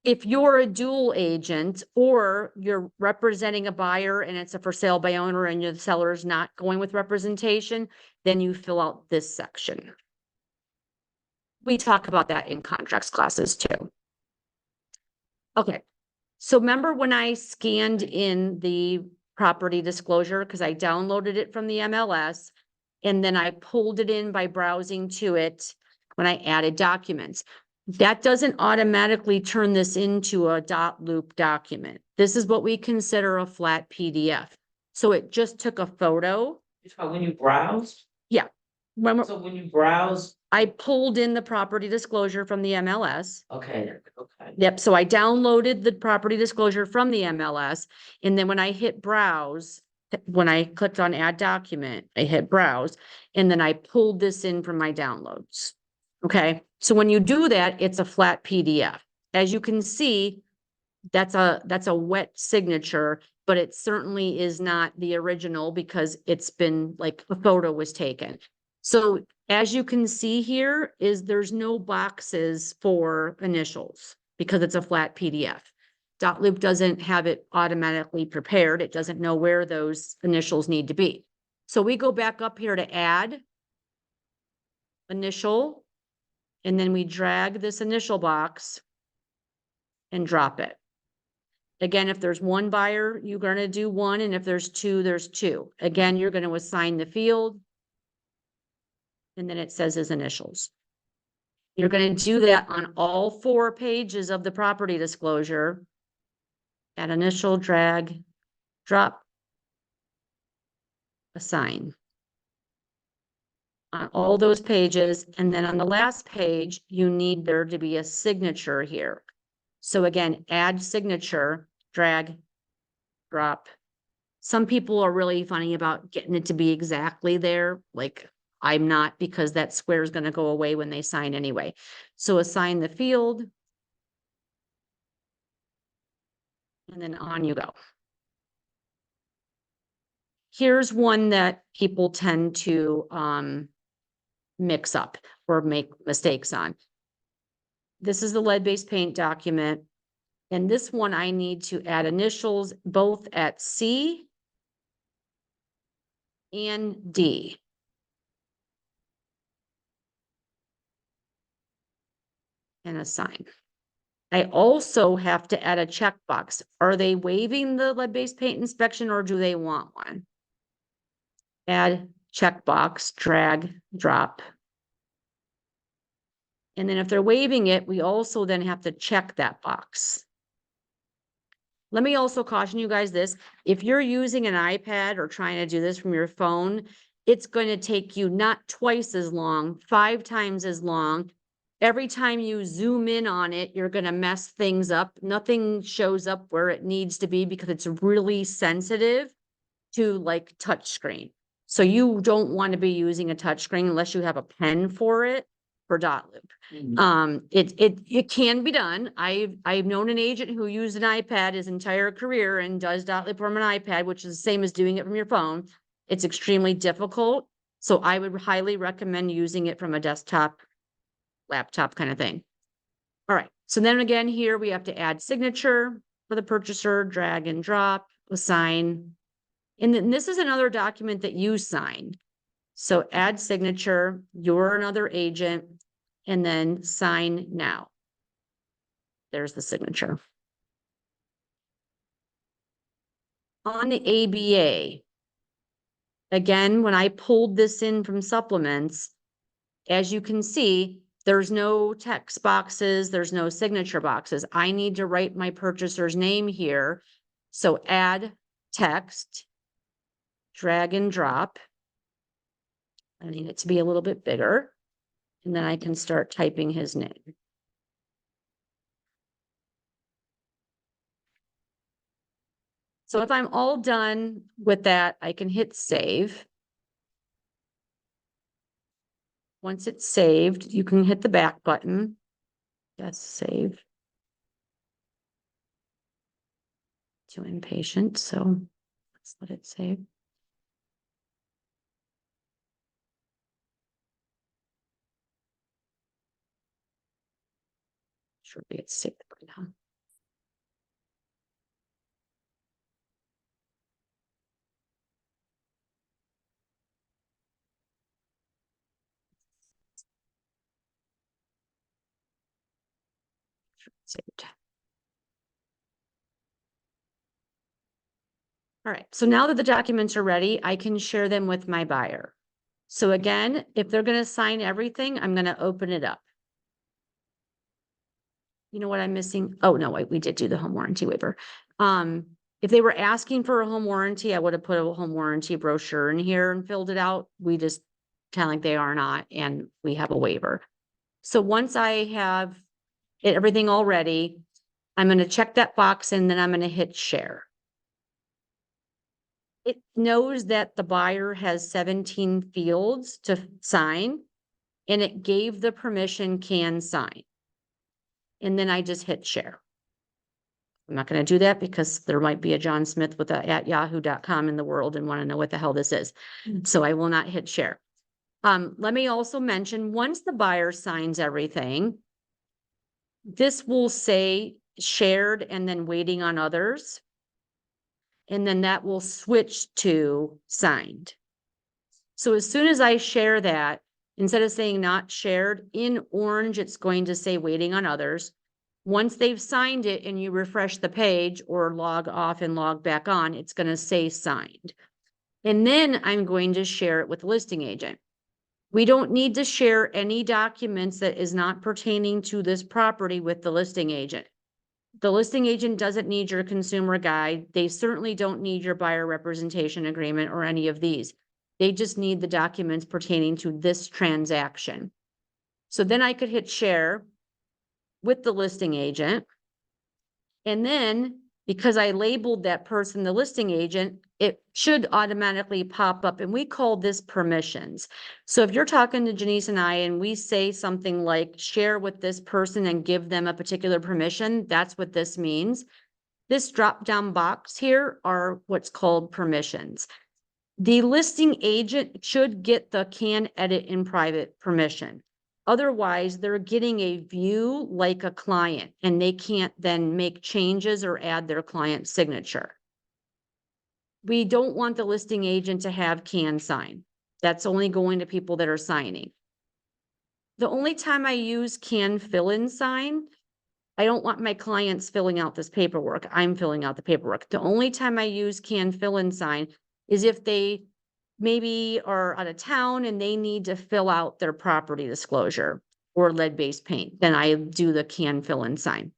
If you're a dual agent or you're representing a buyer and it's a for sale by owner and your seller's not going with representation, then you fill out this section. We talk about that in contracts classes too. Okay. So remember when I scanned in the property disclosure, because I downloaded it from the MLS, and then I pulled it in by browsing to it when I added documents. That doesn't automatically turn this into a Dotloop document. This is what we consider a flat PDF. So it just took a photo. When you browse? Yeah. So when you browse. I pulled in the property disclosure from the MLS. Okay, okay. Yep, so I downloaded the property disclosure from the MLS, and then when I hit browse, when I clicked on add document, I hit browse, and then I pulled this in from my downloads. Okay, so when you do that, it's a flat PDF. As you can see, that's a wet signature, but it certainly is not the original because it's been like a photo was taken. So as you can see here there's no boxes for initials because it's a flat PDF. Dotloop doesn't have it automatically prepared. It doesn't know where those initials need to be. So we go back up here to add initial, And then we drag this initial box and drop it. Again, if there's one buyer, you're gonna do one, and if there's two, there's two. Again, you're gonna assign the field. And then it says his initials. You're gonna do that on all 4 pages of the property disclosure. Add initial, drag, drop, assign. On all those pages, and then on the last page, you need there to be a signature here. So again, add signature, drag, drop. Some people are really funny about getting it to be exactly there, like I'm not, because that square is going to go away when they sign anyway. So assign the field. And then on you go. Here's one that people tend to mix up or make mistakes on. This is the lead-based paint document. And this one I need to add initials both at C and D. And assign. I also have to add a checkbox. Are they waiving the lead-based paint inspection or do they want one? Add checkbox, drag, drop. And then if they're waiving it, we also then have to check that box. Let me also caution you guys this, if you're using an iPad or trying to do this from your phone, it's going to take you not twice as long, 5 times as long. Every time you zoom in on it, you're going to mess things up. Nothing shows up where it needs to be because it's really sensitive to like touch screen. So you don't want to be using a touch screen unless you have a pen for it for Dotloop. It can be done. I've known an agent who used an iPad his entire career and does Dotloop from an iPad, which is the same as doing it from your phone. It's extremely difficult. So I would highly recommend using it from a desktop, laptop kind of thing. All right. So then again, here we have to add signature for the purchaser, drag and drop, assign. And then this is another document that you sign. So add signature, you're another agent, and then sign now. There's the signature. On the ABA, again, when I pulled this in from supplements, as you can see, there's no text boxes, there's no signature boxes. I need to write my purchaser's name here. So add text, drag and drop. I need it to be a little bit bigger. And then I can start typing his name. So if I'm all done with that, I can hit save. Once it's saved, you can hit the back button. Yes, save. Too impatient, so let's let it save. Should be it's saved right now. Saved. All right, so now that the documents are ready, I can share them with my buyer. So again, if they're going to sign everything, I'm going to open it up. You know what I'm missing? Oh, no, wait, we did do the home warranty waiver. If they were asking for a home warranty, I would have put a home warranty brochure in here and filled it out. We just kind of like they are not, and we have a waiver. So once I have everything all ready, I'm going to check that box and then I'm going to hit share. It knows that the buyer has 17 fields to sign, and it gave the permission can sign. And then I just hit share. I'm not going to do that because there might be a John Smith with a @yahoo.com in the world and want to know what the hell this is. So I will not hit share. Let me also mention, once the buyer signs everything, this will say shared and then waiting on others. And then that will switch to signed. So as soon as I share that, Instead of saying not shared, in orange, it's going to say waiting on others. Once they've signed it and you refresh the page or log off and log back on, it's going to say signed. And then I'm going to share it with the listing agent. We don't need to share any documents that is not pertaining to this property with the listing agent. The listing agent doesn't need your consumer guide. They certainly don't need your buyer representation agreement or any of these. They just need the documents pertaining to this transaction. So then I could hit share with the listing agent. And then because I labeled that person the listing agent, it should automatically pop up, and we call this permissions. So if you're talking to Janice and I, and we say something like share with this person and give them a particular permission, that's what this means. This drop-down box here are what's called permissions. The listing agent should get the can edit in private permission. Otherwise, they're getting a view like a client, and they can't then make changes or add their client signature. We don't want the listing agent to have can sign. That's only going to people that are signing. The only time I use can fill in sign, I don't want my clients filling out this paperwork. I'm filling out the paperwork. The only time I use can fill in sign is if they maybe are out of town and they need to fill out their property disclosure or lead-based paint, then I do the can fill in sign.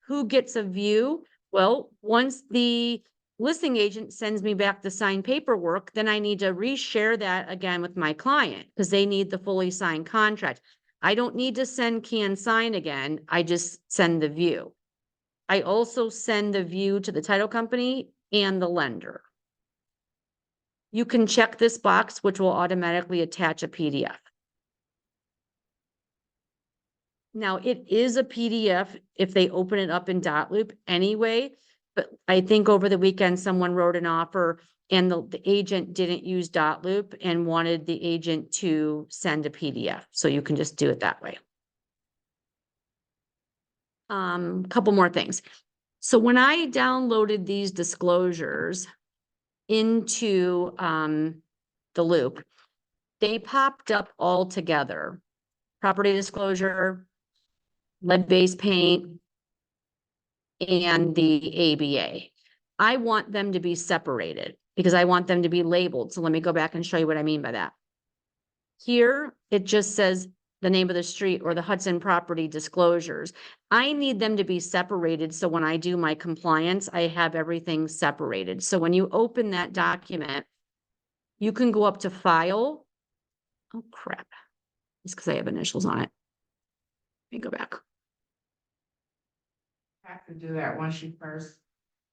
Who gets a view? Well, once the listing agent sends me back the signed paperwork, then I need to reshare that again with my client because they need the fully signed contract. I don't need to send can sign again. I just send the view. I also send the view to the title company and the lender. You can check this box, which will automatically attach a PDF. Now, it is a PDF if they open it up in Dotloop anyway, but I think over the weekend, someone wrote an offer and the agent didn't use Dotloop and wanted the agent to send a PDF. So you can just do it that way. Couple more things. So when I downloaded these disclosures into the loop, they popped up all together. Property disclosure, lead-based paint, and the ABA. I want them to be separated because I want them to be labeled. So let me go back and show you what I mean by that. Here, it just says the name of the street or the Hudson property disclosures. I need them to be separated. So when I do my compliance, I have everything separated. So when you open that document, you can go up to file. Oh, crap. It's because I have initials on it. Let me go back. Have to do that once you first.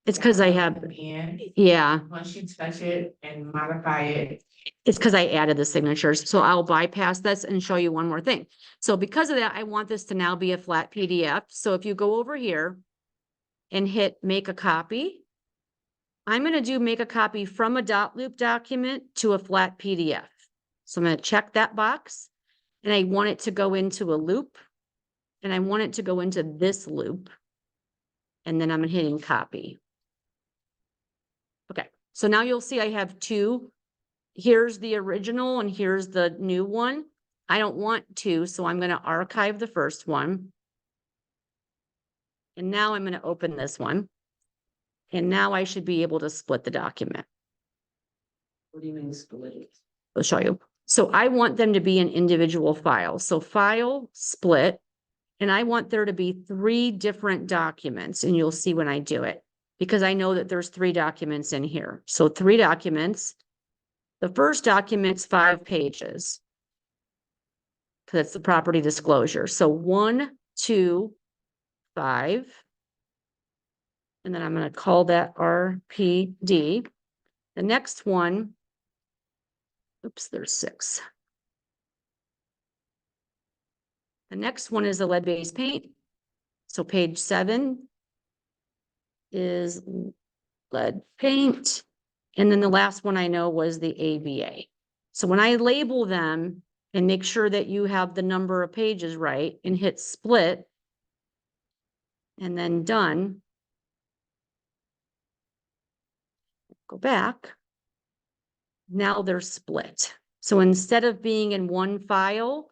It's because I have, yeah, Once you touch it and modify it. it's because I added the signatures. So I'll bypass this and show you one more thing. So because of that, I want this to now be a flat PDF. So if you go over here and hit make a copy, I'm going to do make a copy from a Dotloop document to a flat PDF. So I'm going to check that box and I want it to go into a loop and I want it to go into this loop. And then I'm hitting copy. Okay, so now you'll see I have two. Here's the original and here's the new one. I don't want two, so I'm going to archive the first one. And now I'm going to open this one. And now I should be able to split the document. What do you mean split it? I'll show you. So I want them to be an individual file. So file, split, and I want there to be 3 different documents, and you'll see when I do it, because I know that there's 3 documents in here. So 3 documents. The first document's 5 pages. Because it's the property disclosure. So 1, 2, 5. And then I'm going to call that RPD. The next one, oops, there's 6. The next one is the lead-based paint. So page 7 is lead paint. And then the last one I know was the ABA. So when I label them and make sure that you have the number of pages right and hit split and then done, go back. Now they're split. So instead of being in one file,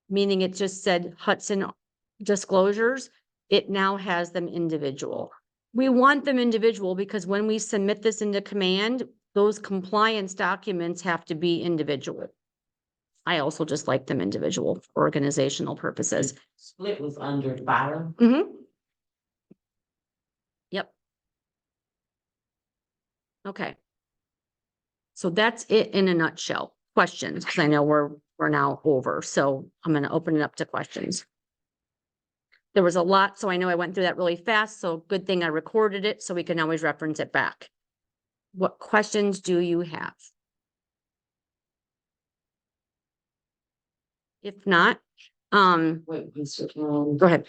meaning it just said Hudson disclosures, it now has them individual. We want them individual because when we submit this into command, those compliance documents have to be individual. I also just like them individual for organizational purposes. Split was under file. Yep. Okay. So that's it in a nutshell. Questions, because I know we're now over, so I'm gonna open it up to questions. There was a lot, so I know I went through that really fast, so good thing I recorded it, so we can always reference it back. What questions do you have? If not, Wait, Mr. go ahead.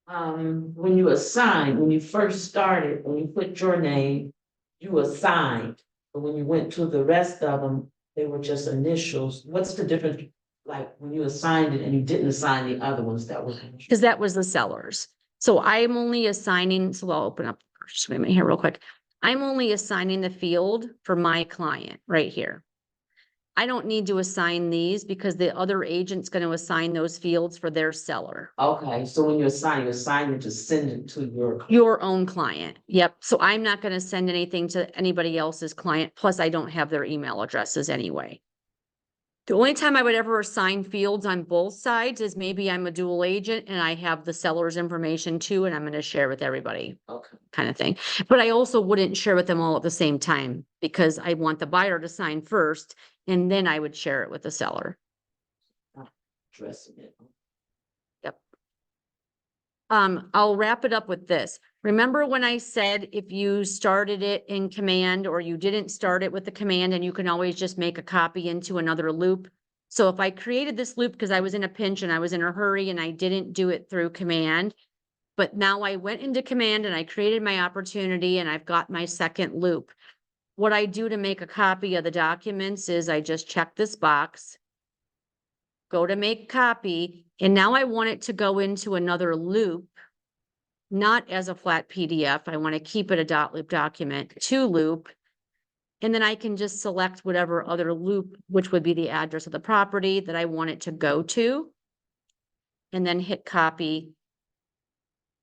When you assign, when you first started, when you put your name, you assigned. But when you went to the rest of them, they were just initials. What's the difference? Like when you assigned it and you didn't assign the other ones that were. Because that was the sellers. So I'm only assigning, so I'll open up, just wait a minute here real quick. I'm only assigning the field for my client right here. I don't need to assign these because the other agent's going to assign those fields for their seller. Okay, so when you assign it to send it to your. Your own client. Yep. So I'm not going to send anything to anybody else's client. Plus I don't have their email addresses anyway. The only time I would ever assign fields on both sides is maybe I'm a dual agent and I have the seller's information too, and I'm going to share with everybody. Okay. Kind of thing. But I also wouldn't share with them all at the same time because I want the buyer to sign first and then I would share it with the seller. Addressing it. Yep. I'll wrap it up with this. Remember when I said if you started it in command or you didn't start it with the command and you can always just make a copy into another loop? So if I created this loop because I was in a pinch and I was in a hurry and I didn't do it through command, but now I went into command and I created my opportunity and I've got my second loop. What I do to make a copy of the documents is I just check this box, go to make copy, and now I want it to go into another loop, not as a flat PDF. I want to keep it a Dotloop document to loop. And then I can just select whatever other loop, which would be the address of the property that I want it to go to. And then hit copy.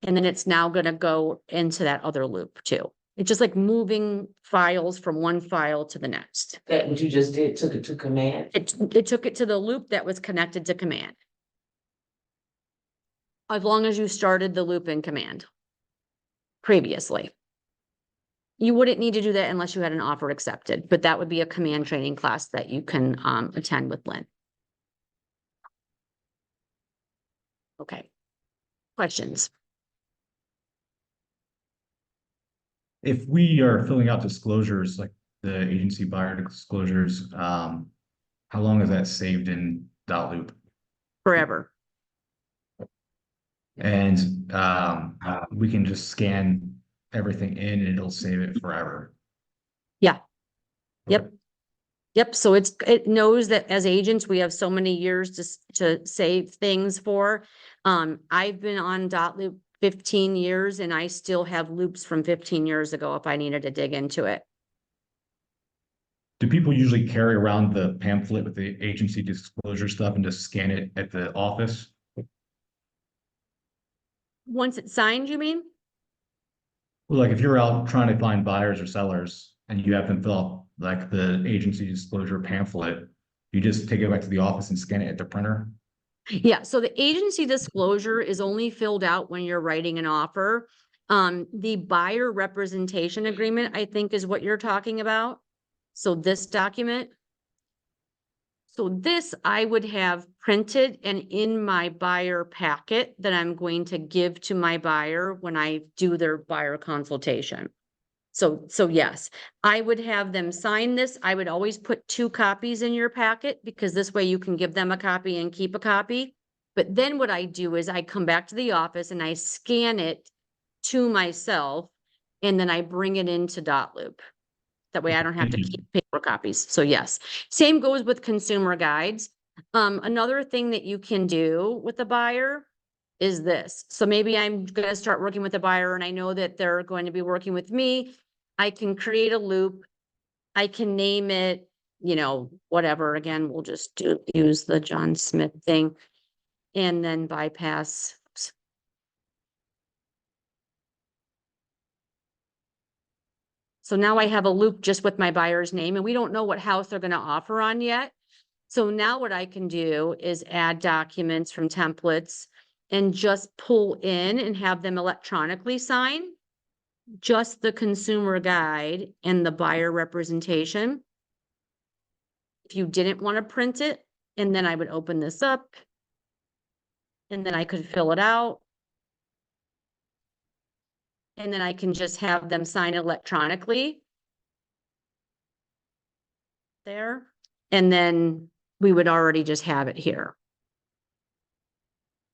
And then it's now going to go into that other loop too. It's just like moving files from one file to the next. That what you just did, took it to command? It took it to the loop that was connected to command. As long as you started the loop in command previously. You wouldn't need to do that unless you had an offer accepted, but that would be a command training class that you can attend with Lynn. Okay. Questions? If we are filling out disclosures, like the agency buyer disclosures, how long is that saved in Dotloop? Forever. And we can just scan everything in and it'll save it forever. Yeah. Yep. Yep. So it knows that as agents, we have so many years to save things for. I've been on Dotloop 15 years and I still have loops from 15 years ago if I needed to dig into it. Do people usually carry around the pamphlet with the agency disclosure stuff and just scan it at the office? Once it's signed, you mean? Well, like if you're out trying to find buyers or sellers and you have them fill out like the agency disclosure pamphlet, you just take it back to the office and scan it at the printer? Yeah, so the agency disclosure is only filled out when you're writing an offer. The buyer representation agreement, I think, is what you're talking about. So this document. So this I would have printed and in my buyer packet that I'm going to give to my buyer when I do their buyer consultation. So yes, I would have them sign this. I would always put 2 copies in your packet because this way you can give them a copy and keep a copy. But then what I do is I come back to the office and I scan it to myself and then I bring it into Dotloop. That way I don't have to keep paper copies. So yes, same goes with consumer guides. Another thing that you can do with a buyer is this. So maybe I'm gonna start working with a buyer and I know that they're going to be working with me. I can create a loop. I can name it, you know, whatever. Again, we'll just use the John Smith thing and then bypass. Oops. So now I have a loop just with my buyer's name and we don't know what house they're gonna offer on yet. So now what I can do is add documents from templates and just pull in and have them electronically sign just the consumer guide and the buyer representation. If you didn't want to print it, and then I would open this up and then I could fill it out. And then I can just have them sign electronically there. And then we would already just have it here.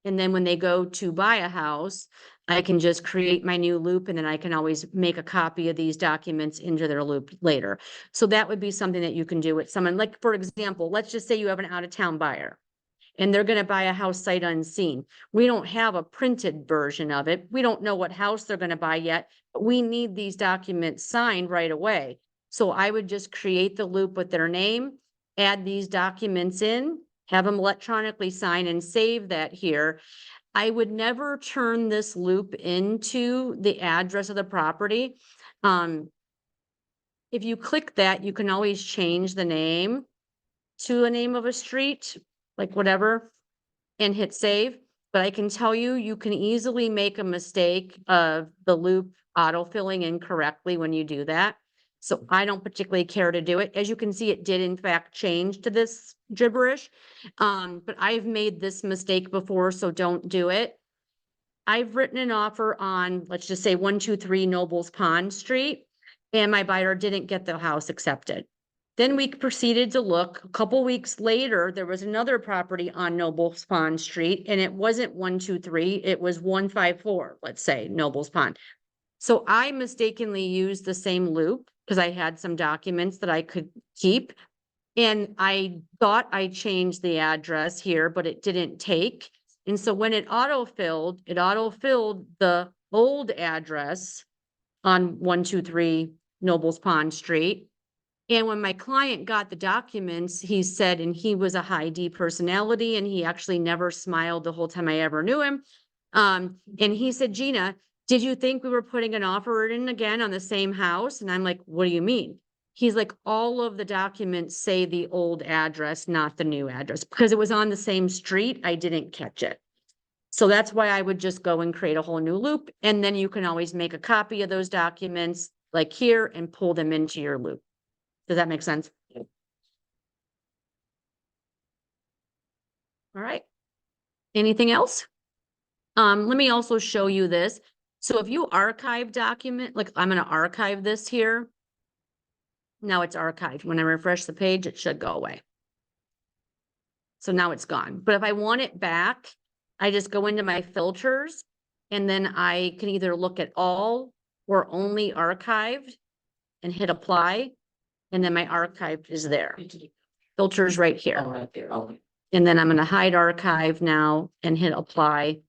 And then when they go to buy a house, I can just create my new loop and then I can always make a copy of these documents into their loop later. So that would be something that you can do with someone. Like, for example, let's just say you have an out-of-town buyer and they're going to buy a house sight unseen. We don't have a printed version of it. We don't know what house they're going to buy yet, but we need these documents signed right away. So I would just create the loop with their name, add these documents in, have them electronically sign and save that here. I would never turn this loop into the address of the property. If you click that, you can always change the name to a name of a street, like whatever, and hit save. But I can tell you, you can easily make a mistake of the loop autofilling incorrectly when you do that. So I don't particularly care to do it. As you can see, it did in fact change to this gibberish. But I've made this mistake before, so don't do it. I've written an offer on, let's just say 123 Nobles Pond Street, and my buyer didn't get the house accepted. Then we proceeded to look. A couple weeks later, there was another property on Nobles Pond Street, and it wasn't 123, it was 154, let's say, Nobles Pond. So I mistakenly used the same loop because I had some documents that I could keep. And I thought I changed the address here, but it didn't take. And so when it autofilled the old address on 123 Nobles Pond Street. And when my client got the documents, he said, and he was a high D personality, and he actually never smiled the whole time I ever knew him. And he said, Gina, did you think we were putting an offer in again on the same house? And I'm like, what do you mean? He's like, all of the documents say the old address, not the new address, because it was on the same street. I didn't catch it. So that's why I would just go and create a whole new loop. And then you can always make a copy of those documents like here and pull them into your loop. Does that make sense? All right. Anything else? Let me also show you this. So if you archive document, like I'm going to archive this here. Now it's archived. When I refresh the page, it should go away. So now it's gone. But if I want it back, I just go into my filters and then I can either look at all or only archived and hit apply. And then my archive is there. Filters right here. Right there, okay. And then I'm going to hide archive now and hit apply.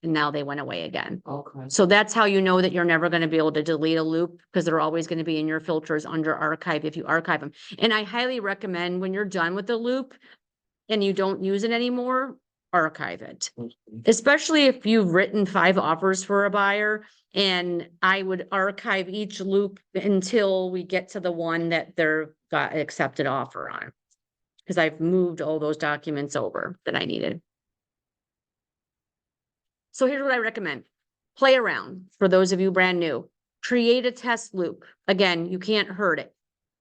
And now they went away again. Okay. So that's how you know that you're never going to be able to delete a loop because they're always going to be in your filters under archive if you archive them. And I highly recommend when you're done with the loop and you don't use it anymore, archive it. Especially if you've written 5 offers for a buyer, and I would archive each loop until we get to the one that they're got accepted offer on. Because I've moved all those documents over that I needed. So here's what I recommend. Play around for those of you brand new. Create a test loop. Again, you can't hurt it.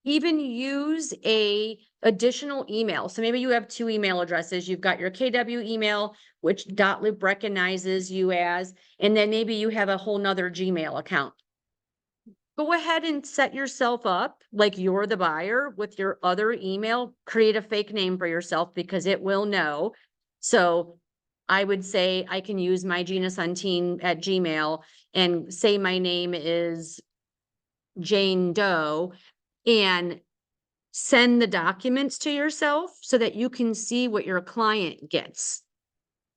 Even use a additional email. So maybe you have 2 email addresses. You've got your KW email, which Dotloop recognizes you as, and then maybe you have a whole nother Gmail account. Go ahead and set yourself up like you're the buyer with your other email. Create a fake name for yourself because it will know. So I would say I can use my Gina Santine at Gmail and say my name is Jane Doe and send the documents to yourself so that you can see what your client gets.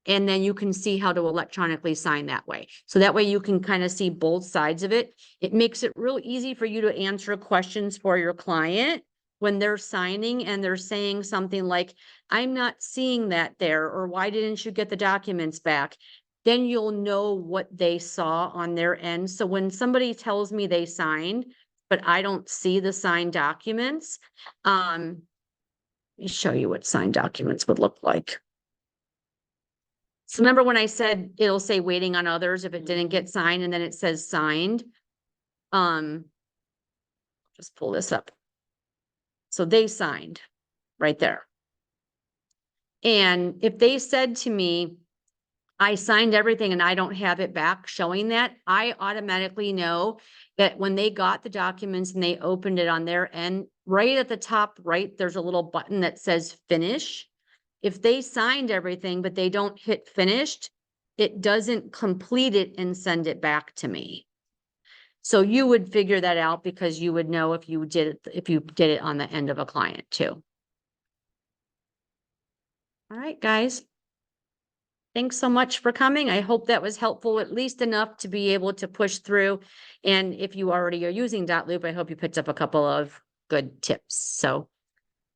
And then you can see how to electronically sign that way. So that way you can kind of see both sides of it. It makes it real easy for you to answer questions for your client when they're signing and they're saying something like, I'm not seeing that there, or why didn't you get the documents back? Then you'll know what they saw on their end. So when somebody tells me they signed, but I don't see the signed documents, let me show you what signed documents would look like. So remember when I said it'll say waiting on others if it didn't get signed, and then it says signed? Just pull this up. So they signed right there. And if they said to me, I signed everything and I don't have it back showing that, I automatically know that when they got the documents and they opened it on their end, right at the top right, there's a little button that says finish. If they signed everything, but they don't hit finished, it doesn't complete it and send it back to me. So you would figure that out because you would know if you did it on the end of a client too. All right, guys. Thanks so much for coming. I hope that was helpful, at least enough to be able to push through. And if you already are using Dotloop, I hope you picked up a couple of good tips. So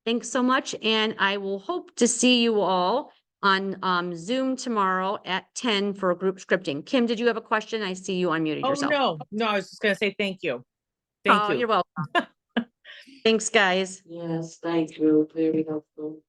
thanks so much. And I will hope to see you all on Zoom tomorrow at 10 for group scripting. Kim, did you have a question? I see you unmuted Oh, yourself. no, I was just gonna say thank you. Thank Oh, you. you're welcome. Thanks, guys. Yes, thank you, very helpful.